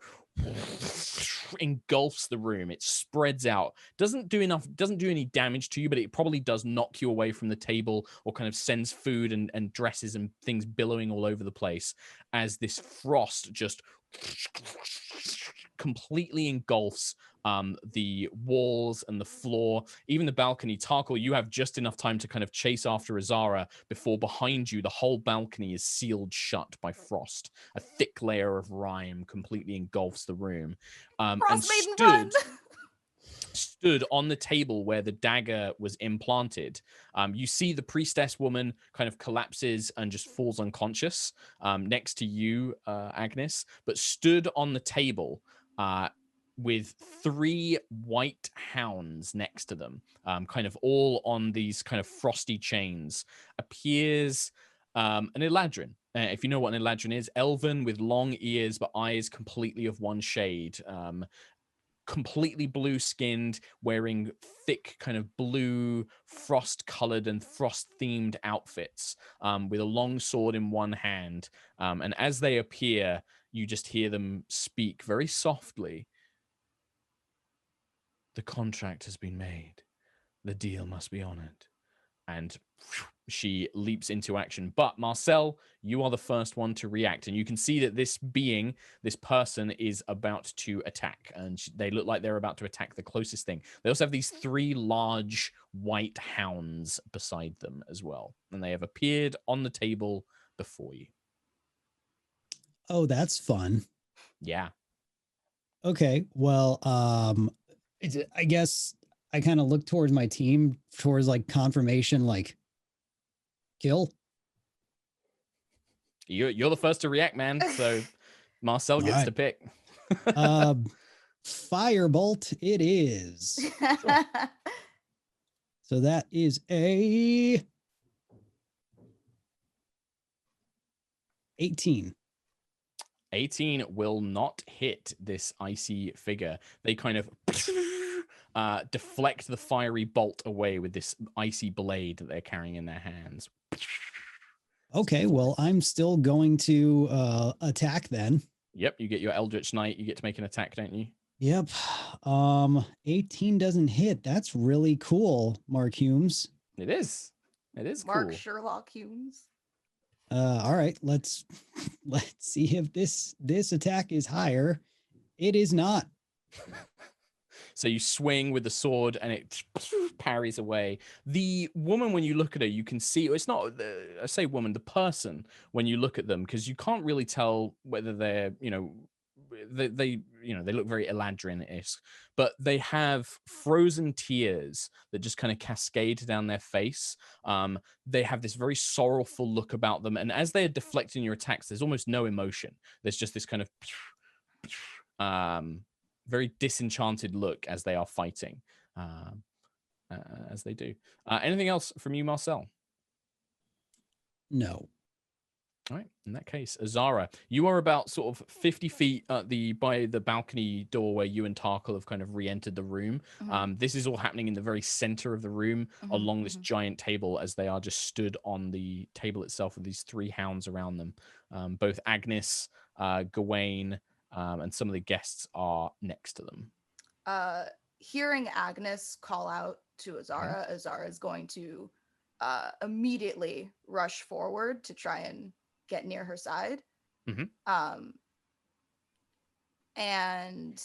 engulfs the room. It spreads out. Doesn't do any damage to you, but it probably does knock you away from the table or kind of sends food and dresses and things billowing all over the place as this frost just completely engulfs the walls and the floor, even the balcony. Tarkhal, you have just enough time to kind of chase after Azara before behind you the whole balcony is sealed shut by frost. A thick layer of rime completely engulfs the room. And stood on the table where the dagger was implanted. You see the priestess woman kind of collapses and just falls unconscious next to you, Agnis, but stood on the table with 3 white hounds next to them, kind of all on these kind of frosty chains, appears an Eladrin. If you know what an Eladrin is, elven with long ears but eyes completely of one shade. Completely blue skinned, wearing thick kind of blue frost colored and frost themed outfits, with a long sword in one hand. And as they appear, you just hear them speak very softly. The contract has been made. The deal must be honored. And she leaps into action. But Marcel, you are the first one to react. And you can see that this person is about to attack. And they look like they're about to attack the closest thing. They also have these 3 large white hounds beside them as well. And they have appeared on the table before you. Oh, that's fun. Yeah. Okay. Well, I guess I kind of look towards my team towards like confirmation, like kill. You're the first to react, man. So Marcel gets to pick. Firebolt it is. Sure. So that is a 18. 18 will not hit this icy figure. They kind of deflect the fiery bolt away with this icy blade that they're carrying in their hands. Okay, well, I'm still going to attack then. Yep, you get your Eldritch Knight. You get to make an attack, don't you? Yep. 18 doesn't hit. That's really cool, Mark Hulmes. It is. It is Mark cool. Sherlock Hulmes. All right, let's see if this attack is higher. It is not. So you swing with the sword and it parries away. The woman, when you look at her, you can see, it's not, I say woman, the person, when you look at them, because you can't really tell whether they're, they look very Eladrin-esque, but they have frozen tears that just kind of cascade down their face. They have this very sorrowful look about them. And as they're deflecting your attacks, there's almost no emotion. There's just this kind of, very disenchanted look as they are fighting, as they do. Anything else from you, Marcel? No. All right. In that case, Azara, you are about sort of 50 feet by the balcony door where you and Tarkhal have kind of re-entered the room. Mm-hmm. This is all happening in the very center of the room, mm-hmm, along this giant table, as they are just stood on the table itself with these 3 hounds around them. Both Agnis, Gawain, and some of the guests are next to them. Hearing Agnis call out to Azara, mm-hmm, Azara is going to immediately rush forward to try and get near her side. Mm-hmm. And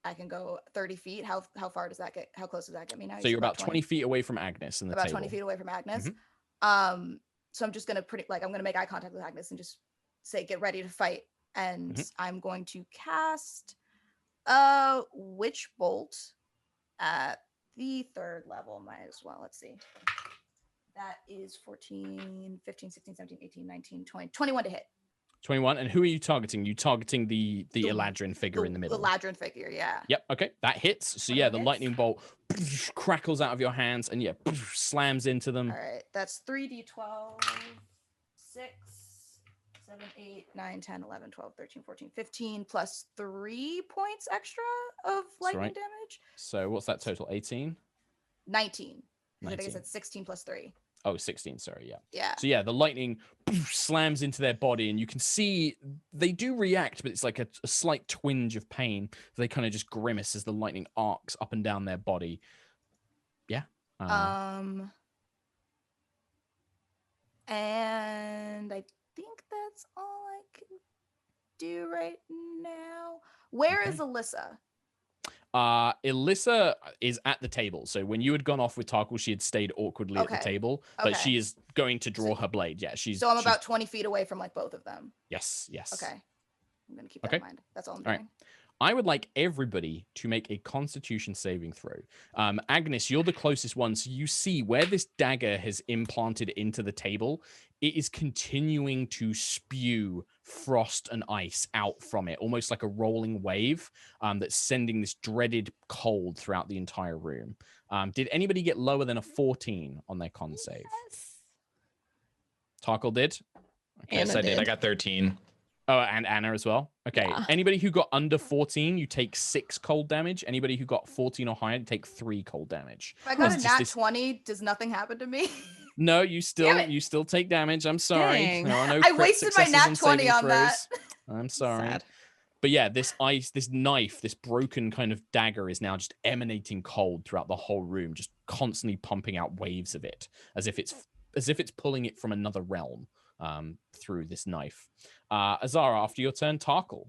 I can go 30 feet. How far does that get? How close does that get me now? So you're about 20 feet away from Agnis and the about table. 20 feet away from Agnis. Mm-hmm. So I'm just gonna I'm gonna make eye contact with Agnis and just say, get ready to fight. And mm-hmm, I'm going to cast Witch Bolt at the 3rd level. Might as well. Let's see. That is 14, 15, 16, 17, 18, 19, 20, 21 to hit. 21. And who are you targeting? You targeting the Eladrin figure in the middle? The Eladrin figure, yeah. Yep. Okay, that hits. So yeah, the lightning bolt crackles out of your hands and slams into them. All right, that's 3d12, 6, 7, 8, 9, 10, 11, 12, 13, 14, 15, plus 3 points extra of lightning damage. So what's that total? 18? 19. I 19. think I said 16 plus 3. Oh, 16, sorry, yeah. Yeah. So yeah, the lightning slams into their body and you can see they do react, but it's like a slight twinge of pain. They kind of just grimace as the lightning arcs up and down their body. Yeah. And I think that's all I can do right now. Where is Alyssa? Alyssa is at the table. So when you had gone off with Tarkhal, she had stayed awkwardly at the table, but she is going to draw her blade. Yeah, so I'm about 20 feet away from like both of them. Yes. Okay. I'm gonna keep that in mind. That's all I'm doing. Right. I would like everybody to make a Constitution saving throw. Agnis, you're the closest one, so you see where this dagger has implanted into the table. It is continuing to spew frost and ice out from it, almost like a rolling wave that's sending this dreaded cold throughout the entire room. Did anybody get lower than a 14 on their con save? Yes. Tarkhal did? Okay, yes, I did. I got 13. Oh, and Anna as well. Okay. Yeah. Anybody who got under 14, you take 6 cold damage. Anybody who got 14 or higher, you take 3 cold damage. If I got a nat 20, does nothing happen to me? No, you still take damage. I'm sorry. Dang. There are no I wasted my nat 20 on that. I'm sorry. Sad. But yeah, this knife, this broken kind of dagger is now just emanating cold throughout the whole room, just constantly pumping out waves of it, as if it's pulling it from another realm through this knife. Azara, after your turn, Tarkhal.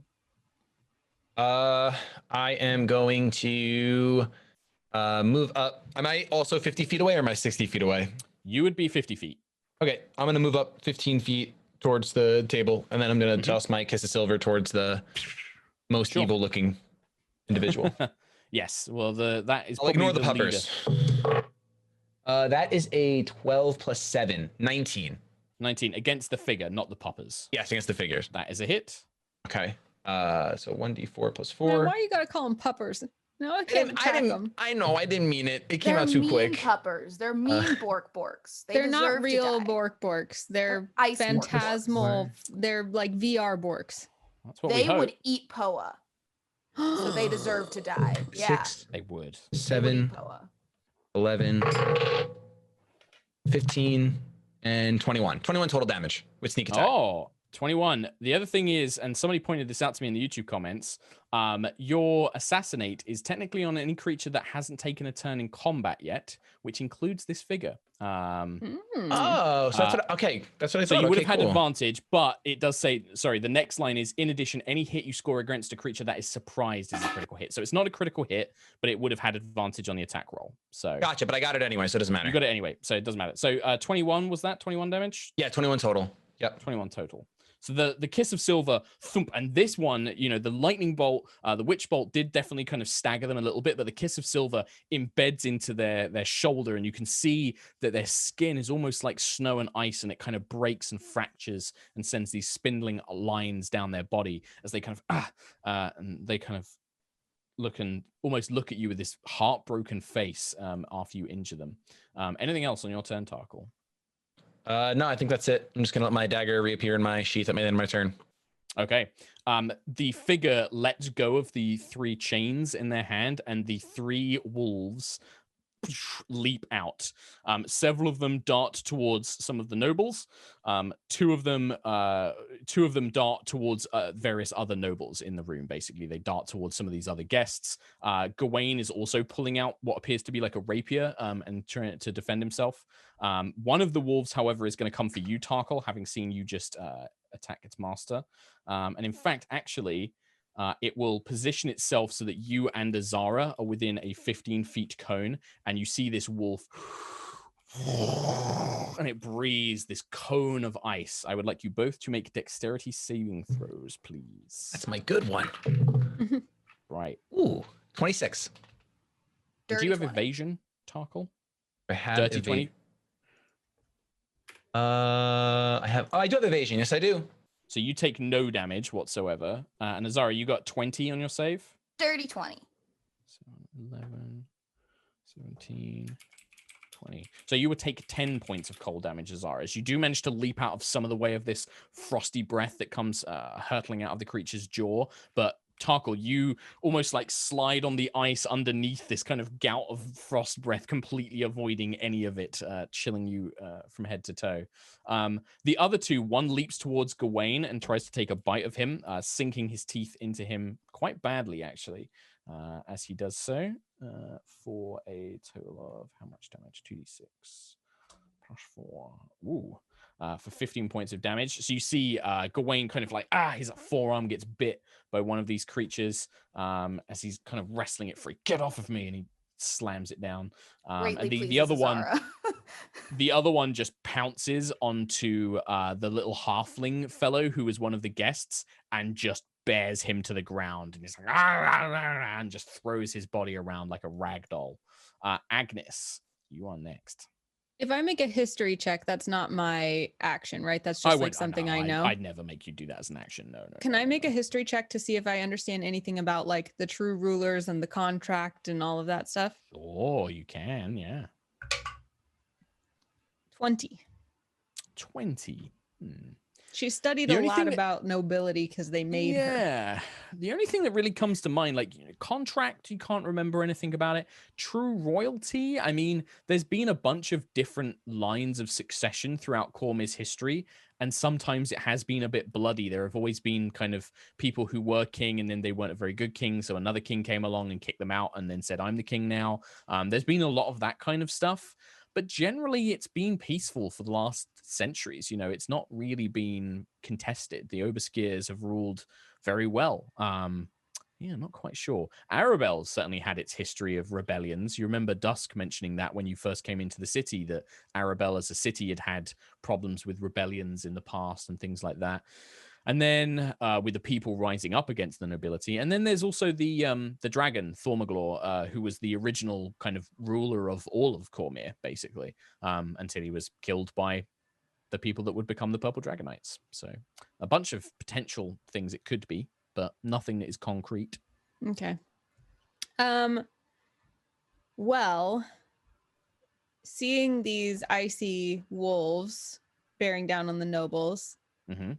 I am going to move up. Am I also 50 feet away or am I 60 feet away? You would be 50 feet. Okay, I'm going to move up 15 feet towards the table, and then I'm going to toss my Kiss of Silver towards the most evil-looking individual. Yes, well, that is. I'll ignore the puppers. That is a 12 plus 7, 19. 19 against the figure, not the poppers. Yes, against the figures. That is a hit. Okay. So 1d4 plus 4. Man, why you gotta call them puppers? No, I can't attack them. I know, I didn't mean it. It came out too quick. They're mean puppers. They're mean borks. They're not real borks. They're ice phantasmal. They're like VR borks. That's what they would eat Poa. So they deserve to die. Yeah. 6. They would. 7. 11. 15. And 21. 21 total damage with sneak attack. Oh, 21. The other thing is, and somebody pointed this out to me in the YouTube comments, your assassinate is technically on any creature that hasn't taken a turn in combat yet, which includes this figure. Oh, so that's what, okay. That's what I thought. So you would have had advantage, but it does say, sorry, the next line is, in addition, any hit you score against a creature that is surprised is a critical hit. So it's not a critical hit, but it would have had advantage on the attack roll. So gotcha, but I got it anyway, so it doesn't matter. You got it anyway, so it doesn't matter. So 21, was that 21 damage? Yeah, 21 total. Yep. 21 total. So the Kiss of Silver, thump, and this one, you know, the lightning bolt, the witch bolt did definitely kind of stagger them a little bit, but the Kiss of Silver embeds into their shoulder, and you can see that their skin is almost like snow and ice, and it kind of breaks and fractures and sends these spindling lines down their body as they kind of and they kind of almost look at you with this heartbroken face after you injure them. Anything else on your turn, Tarkhal? No, I think that's it. I'm just gonna let my dagger reappear in my sheath at the end of my turn. Okay. The figure lets go of the 3 chains in their hand, and the 3 wolves leap out. Several of them dart towards some of the nobles. 2 of them dart towards various other nobles in the room. Basically, they dart towards some of these other guests. Gawain is also pulling out what appears to be like a rapier and trying to defend himself. One of the wolves, however, is going to come for you, Tarkhal, having seen you just attack its master. And in fact, actually, it will position itself so that you and Azara are within a 15-feet cone, and you see this wolf, and it breathes this cone of ice. I would like you both to make dexterity saving throws, please. That's my good one. Right. Ooh, 26. Do you have evasion, Tarkhal? I have dirty 20. I do have evasion. Yes, I do. So you take no damage whatsoever. And Azara, you got 20 on your save? Dirty 20. So 11, 17, 20. So you would take 10 points of cold damage, Azara, as you do manage to leap out of some of the way of this frosty breath that comes hurtling out of the creature's jaw. But Tarkhal, you almost like slide on the ice underneath this kind of gout of frost breath, completely avoiding any of it, chilling you from head to toe. The other two, one leaps towards Gawain and tries to take a bite of him, sinking his teeth into him quite badly, actually, as he does so, for a total of how much damage? 2d6 plus 4. Ooh. For 15 points of damage. So you see Gawain kind of like, his forearm gets bit by one of these creatures as he's kind of wrestling it free. Get off of me. And he slams it down. And the other one, the other one just pounces onto the little halfling fellow who is one of the guests and just bears him to the ground. And he's like, and just throws his body around like a rag doll. Agnis, you are next. If I make a history check, that's not my action, right? That's just like something I know. I'd never make you do that as an action. No. Can I make a history check to see if I understand anything about like the true rulers and the contract and all of that stuff? Oh, you can, yeah. 20. 20. She studied a lot about nobility because they made her. Yeah. The only thing that really comes to mind, like contract, you can't remember anything about it. True royalty, I mean, there's been a bunch of different lines of succession throughout Cormy's history, and sometimes it has been a bit bloody. There have always been kind of people who were king and then they weren't a very good king, so another king came along and kicked them out and then said, I'm the king now. There's been a lot of that kind of stuff. But generally, it's been peaceful for the last centuries. You know, it's not really been contested. The Oberskiers have ruled very well. Yeah, not quite sure. Arabel certainly had its history of rebellions. You remember Dusk mentioning that when you first came into the city, that Arabel as a city had had problems with rebellions in the past and things like that. And then with the people rising up against the nobility. And then there's also the dragon, Thormaglaw, who was the original kind of ruler of all of Cormyr, basically, until he was killed by the people that would become the Purple Dragonites. So a bunch of potential things it could be, but nothing that is concrete. Okay. Well, seeing these icy wolves bearing down on the nobles, Mm-hmm.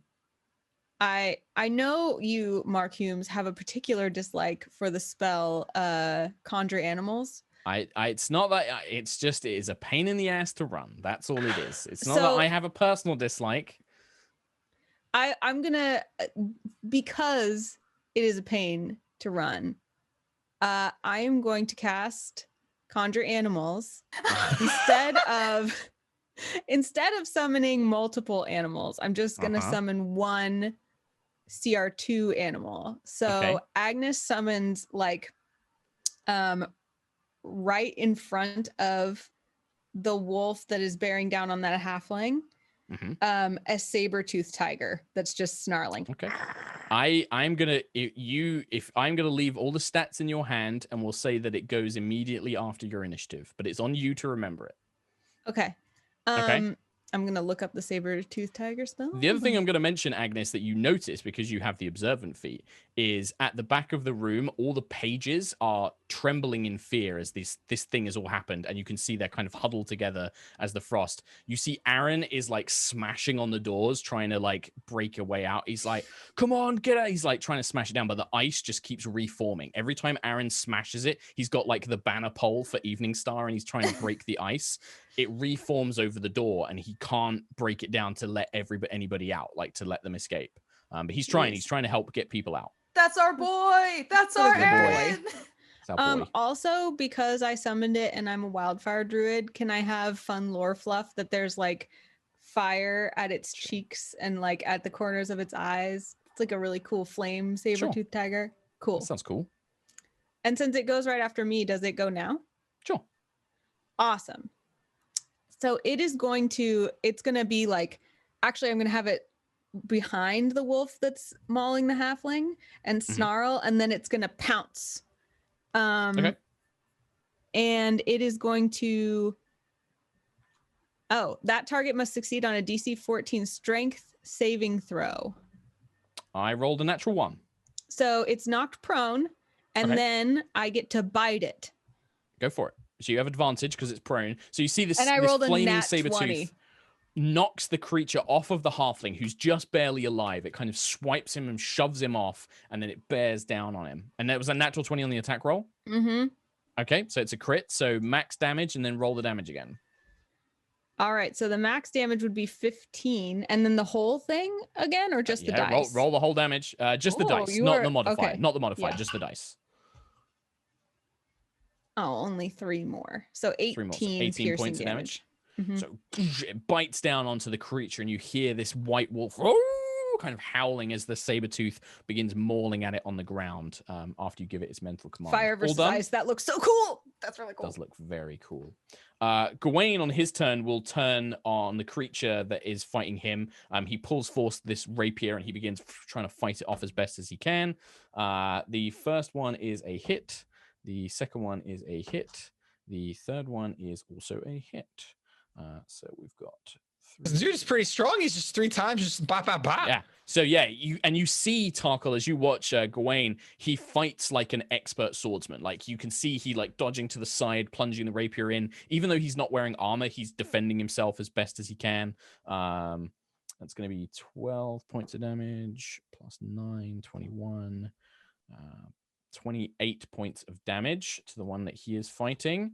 I know you, Mark Hulmes, have a particular dislike for the spell conjure animals. It's not that, it's just, it is a pain in the ass to run. That's all it is. It's not that I have a personal dislike. I'm gonna, because it is a pain to run, I am going to cast conjure animals instead of summoning multiple animals. I'm just gonna summon one CR2 animal. So Agnis summons like right in front of the wolf that is bearing down on that halfling, a saber-toothed tiger that's just snarling. Okay. I'm gonna leave all the stats in your hand, and we'll say that it goes immediately after your initiative, but it's on you to remember it. Okay. I'm going to look up the saber-toothed tiger spell. The other thing I'm going to mention, Agnis, that you notice because you have the observant feat, is at the back of the room, all the pages are trembling in fear as this thing has all happened, and you can see they're kind of huddled together as the frost. You see Aaron is like smashing on the doors, trying to like break a way out. He's like, come on, get out. He's like trying to smash it down, but the ice just keeps reforming. Every time Aaron smashes it, he's got like the banner pole for Eveningstar, and he's trying to break the ice. It reforms over the door, and he can't break it down to let anybody out, like to let them escape. But he's trying to help get people out. That's our boy. That's our Aaron. Also, because I summoned it and I'm a wildfire druid, can I have fun lore fluff that there's like fire at its cheeks and like at the corners of its eyes? It's like a really cool flame saber-toothed tiger. Cool. That sounds cool. And since it goes right after me, does it go now? Sure. Awesome. So it's going to be like, actually, I'm going to have it behind the wolf that's mauling the halfling and snarl, and then it's going to pounce. And it is going to, that target must succeed on a DC 14 strength saving throw. I rolled a natural 1. So it's knocked prone, and then I get to bite it. Go for it. So you have advantage because it's prone. So you see this, and I this rolled flaming a nat saber 20. tooth knocks the creature off of the halfling who's just barely alive. It kind of swipes him and shoves him off, and then it bears down on him. And there was a natural 20 on the attack roll. Mm-hmm. Okay, so it's a crit. So max damage, and then roll the damage again. All right, so the max damage would be 15, and then the whole thing again, or just the dice? Roll the whole damage. Just the dice, not the modifier. Okay. Not the modifier, just the dice. Oh, only 3 more. So 18, 3 more. So 18 points of damage. Mm-hmm. So it bites down onto the creature, and you hear this white wolf kind of howling as the saber tooth begins mauling at it on the ground after you give it its mental command. Fire versus ice. That looks so cool. That's really cool. Does look very cool. Gawain on his turn will turn on the creature that is fighting him. He pulls forth this rapier and he begins trying to fight it off as best as he can. The first one is a hit. The second one is a hit. The third one is also a hit. So we've got 3. This dude is pretty strong. He's just 3 times, just bop, bop, bop. Yeah. So yeah, you see Tarkhal as you watch Gawain. He fights like an expert swordsman. Like you can see he like dodging to the side, plunging the rapier in. Even though he's not wearing armor, he's defending himself as best as he can. That's going to be 12 points of damage plus 9, 21. 28 points of damage to the one that he is fighting.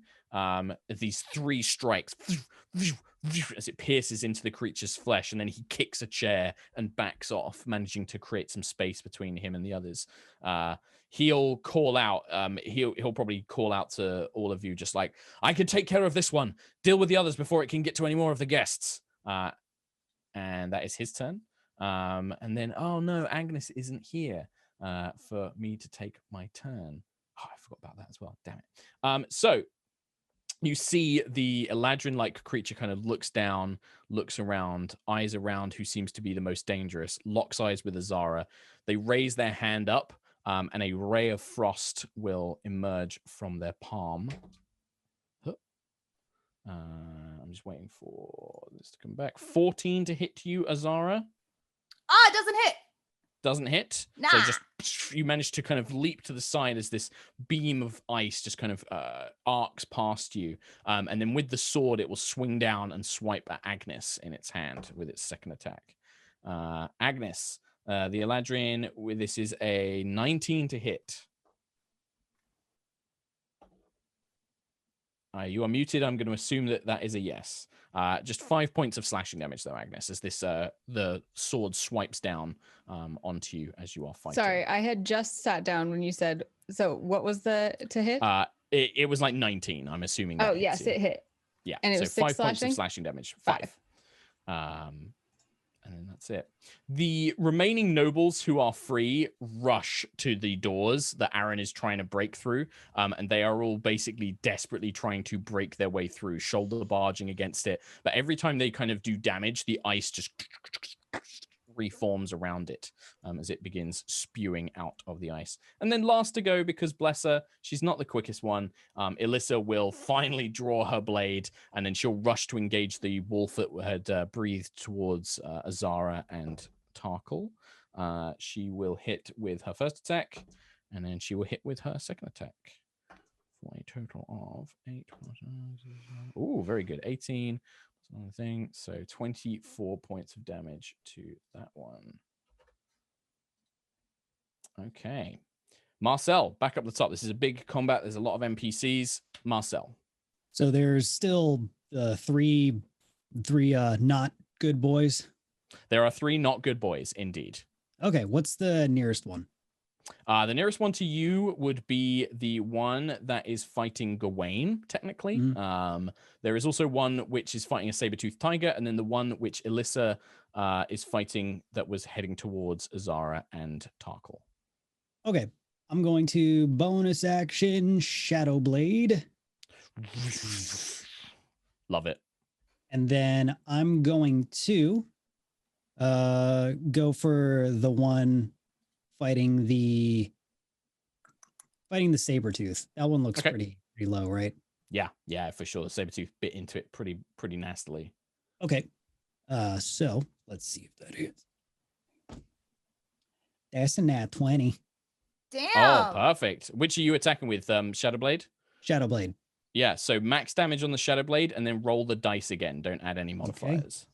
These 3 strikes as it pierces into the creature's flesh, and then he kicks a chair and backs off, managing to create some space between him and the others. He'll call out. He'll probably call out to all of you, just like, I can take care of this one. Deal with the others before it can get to any more of the guests. And that is his turn. And then, oh no, Agnis isn't here. For me to take my turn. Oh, I forgot about that as well. Damn it. So you see the Eladrin-like creature kind of looks down, looks around, eyes around who seems to be the most dangerous, locks eyes with Azara. They raise their hand up, and a ray of frost will emerge from their palm. I'm just waiting for this to come back. 14 to hit you, Azara. It doesn't hit. Doesn't hit. Nah. So just you manage to kind of leap to the side as this beam of ice just kind of arcs past you. And then with the sword, it will swing down and swipe at Agnis in its hand with its second attack. Agnis, the Eladrin, this is a 19 to hit. You are muted. I'm going to assume that that is a yes. Just 5 points of slashing damage, though, Agnis, as this the sword swipes down onto you as you are fighting. Sorry, I had just sat down when you said. So, what was the to hit? It was like 19. I'm assuming. Oh yes, it hit. Yeah, and it was 6 5 points slashing? of slashing damage. 5. And then that's it. The remaining nobles who are free rush to the doors that Aaron is trying to break through. And they are all basically desperately trying to break their way through, shoulder barging against it. But every time they kind of do damage, the ice just reforms around it as it begins spewing out of the ice. And then last to go, because bless her, she's not the quickest one, Elissa will finally draw her blade, and then she'll rush to engage the wolf that had breathed towards Azara and Tarkhal. She will hit with her first attack, and then she will hit with her second attack for a total of 8. Oh, very good. 18. Thing. So 24 points of damage to that one. Okay. Marcel, back up the top. This is a big combat. There's a lot of NPCs. Marcel. So there's still three not good boys. There are 3 not good boys, indeed. Okay, what's the nearest one? The nearest one to you would be the one that is fighting Gawain, technically. Mm-hmm. There is also one which is fighting a saber-toothed tiger, and then the one which Elissa is fighting that was heading towards Azara and Tarkhal. Okay, I'm going to bonus action Shadow Blade. Love it. And then I'm going to go for the one fighting the saber-tooth. That one looks pretty low, right? Yeah, for sure. The saber-tooth bit into it pretty nastily. Okay. So let's see if that hits. That's a nat 20. Damn. Oh, perfect. Which are you attacking with? Shadowblade? Shadowblade. Yeah, so max damage on the Shadowblade and then roll the dice again. Don't add any modifiers.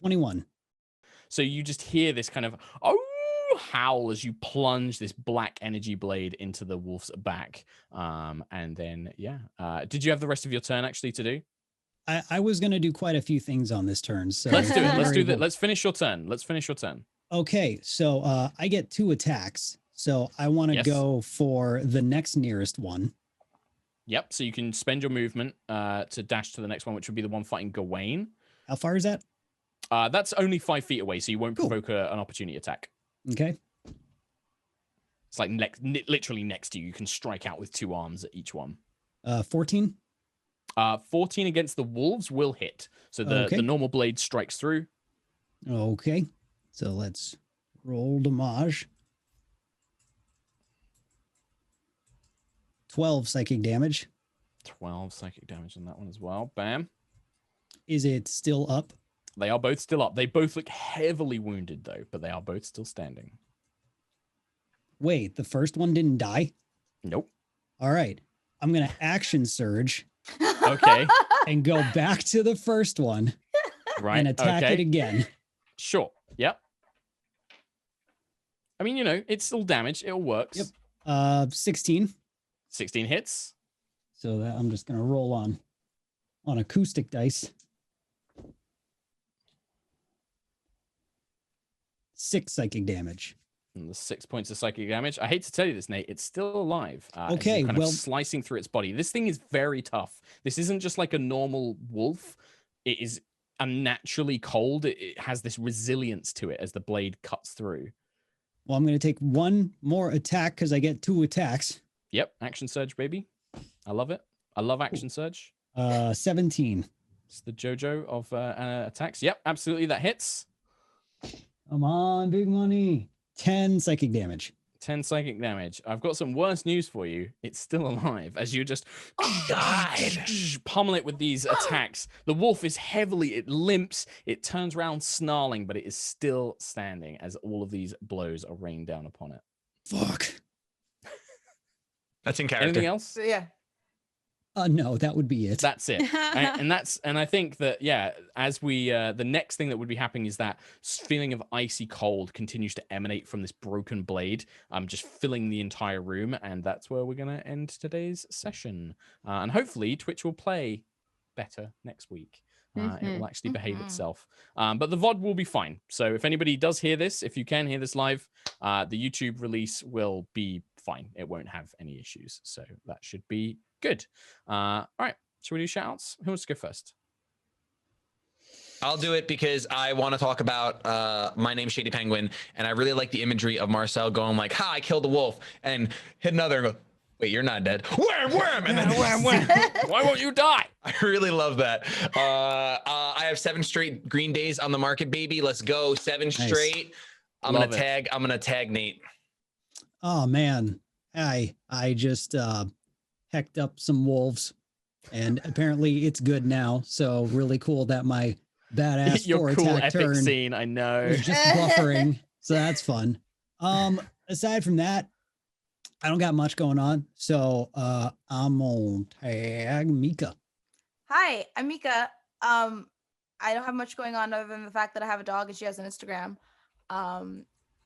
21. So you just hear this kind of howl as you plunge this black energy blade into the wolf's back. And then, did you have the rest of your turn actually to do? I was going to do quite a few things on this turn. So Let's do it. Let's do that. Let's finish your turn. Okay, so I get 2 attacks. So I want to go for the next nearest one. Yep. So you can spend your movement to dash to the next one, which would be the one fighting Gawain. How far is that? That's only 5 feet away, so you won't provoke an opportunity attack. Okay. It's like literally next to you. You can strike out with 2 arms at each one. 14? 14 against the wolves will hit. So the normal blade strikes through. Okay. So let's roll damage. 12 psychic damage. 12 psychic damage on that one as well. Bam. Is it still up? They are both still up. They both look heavily wounded, though, but they are both still standing. Wait, the first one didn't die? Nope. All right. I'm going to action surge. Okay. And go back to the first one. Right. And attack it again. Sure. Yep. I mean, it's still damage. It all works. Yep. 16. 16 hits. So that I'm just going to roll on acoustic dice. 6 psychic damage. And the 6 points of psychic damage. I hate to tell you this, Nate. It's still alive. Okay, kind of slicing through its body. This thing is very tough. This isn't just like a normal wolf. It is unnaturally cold. It has this resilience to it as the blade cuts through. Well, I'm going to take 1 more attack because I get 2 attacks. Yep, action surge, baby. I love it. I love action surge. 17. It's the JoJo of attacks. Yep, absolutely. That hits. Come on, big money. 10 psychic damage. 10 psychic damage. I've got some worse news for you. It's still alive as you just pummel it with these attacks. The wolf is it limps, it turns around snarling, but it is still standing as all of these blows are rained down upon it. Fuck. That's in character. Anything else? So, yeah. No, that would be it. That's it. And I think that, as we, the next thing that would be happening is that feeling of icy cold continues to emanate from this broken blade, just filling the entire room. And that's where we're going to end today's session. And hopefully Twitch will play better next week. It will actually behave itself. But the VOD will be fine. So if anybody does hear this, if you can hear this live, the YouTube release will be fine. It won't have any issues. So that should be good. All right. Should we do shout outs? Who wants to go first? I'll do it because I want to talk about my name's ShadyPenguinn, and I really like the imagery of Marcel going like, "Ha! I killed the wolf," and hit another and go, "Wait, you're not dead." Wham, wham, and then wham, wham. Why won't you die? I really love that. I have 7 straight green days on the market, baby. Let's go, 7 straight. I'm gonna tag Nate. Oh man, I just hecked up some wolves, and apparently it's good now. So really cool that my badass your cool attack epic turn scene. I know. was just buffering, so that's fun. Aside from that, I don't got much going on, so I'm gonna tag Mica. Hi, I'm Mica. I don't have much going on other than the fact that I have a dog and she has an Instagram.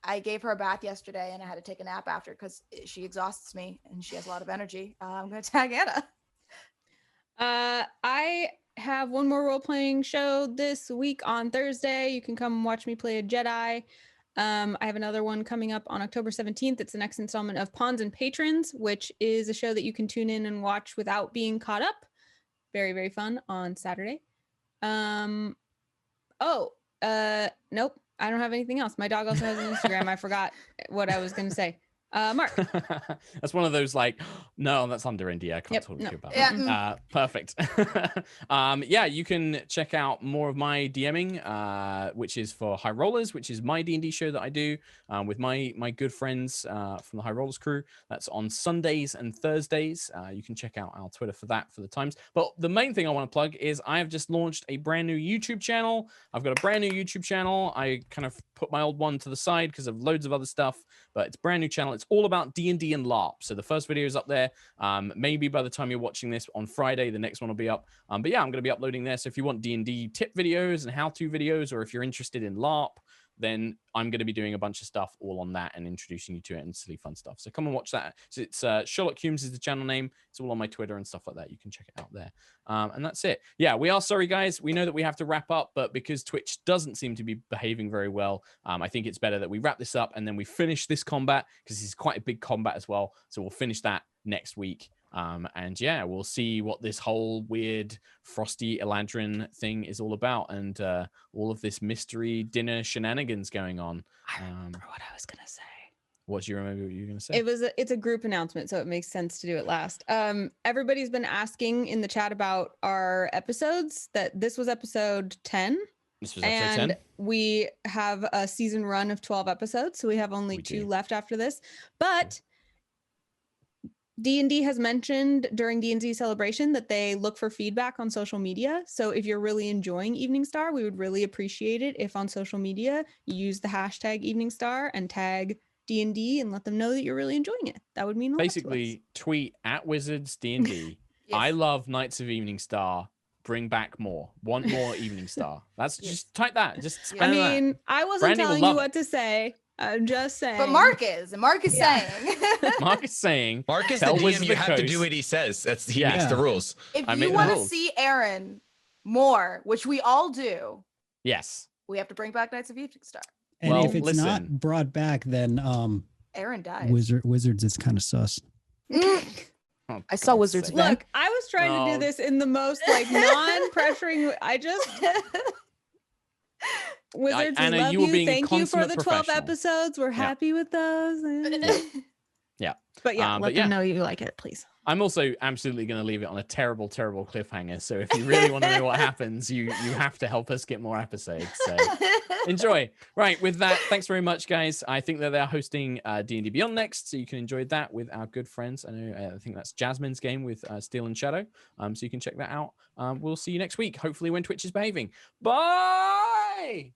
I gave her a bath yesterday and I had to take a nap after because she exhausts me and she has a lot of energy. I'm going to tag Anna. I have one more role-playing show this week on Thursday. You can come watch me play a Jedi. I have another one coming up on October 17th. It's the next installment of Pawns and Patrons, which is a show that you can tune in and watch without being caught up. Very, very fun on Saturday. Nope. I don't have anything else. My dog also has an Instagram. I forgot what I was going to say. Mark. That's one of those like, no, that's under NDA. I can't talk to you about it. Perfect. Yeah, you can check out more of my DMing, which is for High Rollers, which is my D&D show that I do with my good friends from the High Rollers crew. That's on Sundays and Thursdays. You can check out our Twitter for that for the times. But the main thing I want to plug is I have just launched a brand new YouTube channel. I've got a brand new YouTube channel. I kind of put my old one to the side because of loads of other stuff, but it's a brand new channel. It's all about D&D and LARP. So the first video is up there. Maybe by the time you're watching this on Friday, the next one will be up. But yeah, I'm going to be uploading there. So if you want D&D tip videos and how-to videos, or if you're interested in LARP, then I'm going to be doing a bunch of stuff all on that and introducing you to it and silly fun stuff. So come and watch that. So it's SherlockHulmes is the channel name. It's all on my Twitter and stuff like that. You can check it out there. And that's it. Yeah, we are sorry, guys. We know that we have to wrap up, but because Twitch doesn't seem to be behaving very well, I think it's better that we wrap this up and then we finish this combat, because this is quite a big combat as well. So we'll finish that next week. And yeah, we'll see what this whole weird Frosty Eladrin thing is all about, and all of this mystery dinner shenanigans going on. I remember what I was gonna say. What do you remember what you were gonna say? It's a group announcement, so it makes sense to do it last. Everybody's been asking in the chat about our episodes. That this was episode 10. This was episode 10. We have a season run of 12 episodes, so we have only 2 left after this. But D&D has mentioned during D&D Celebration that they look for feedback on social media. So if you're really enjoying Eveningstar, we would really appreciate it if on social media you use the hashtag Eveningstar and tag D&D and let them know that you're really enjoying it. That would mean a lot to Basically, tweet at Wizards D&D. Yes. I love Knights of Eveningstar. Bring back more. Want more Eveningstar. That's just type that. Just spam I mean, that. I wasn't Brandy will telling you love what to say. I'm just saying. But Mark is saying. Mark is saying. Mark is the tell DM. Wizards You of the have to Coast. do what he says. He makes the rules. If I you make the want to rules. see Aaron more, which we all do, Yes. we have to bring back Knights of Eveningstar. And Well, if it's not listen. brought back, then Aaron dies. Wizards is kind of sus. Oh, I saw God's Wizards sake. back. Look, I was trying to No. do this in the most like non-pressuring. I just Wizards, Anna, we love you were you. being a Thank you for consummate the 12 professional. episodes. We're happy with those. Yeah. But yeah, But let yeah. them know you like it, please. I'm also absolutely going to leave it on a terrible, terrible cliffhanger. So if you really want to know what happens, you have to help us get more episodes. So enjoy. Right. With that, thanks very much, guys. I think that they're hosting D&D Beyond next, so you can enjoy that with our good friends. I think that's Jasmine's game with Steel and Shadow. So you can check that out. We'll see you next week, hopefully when Twitch is behaving. Bye.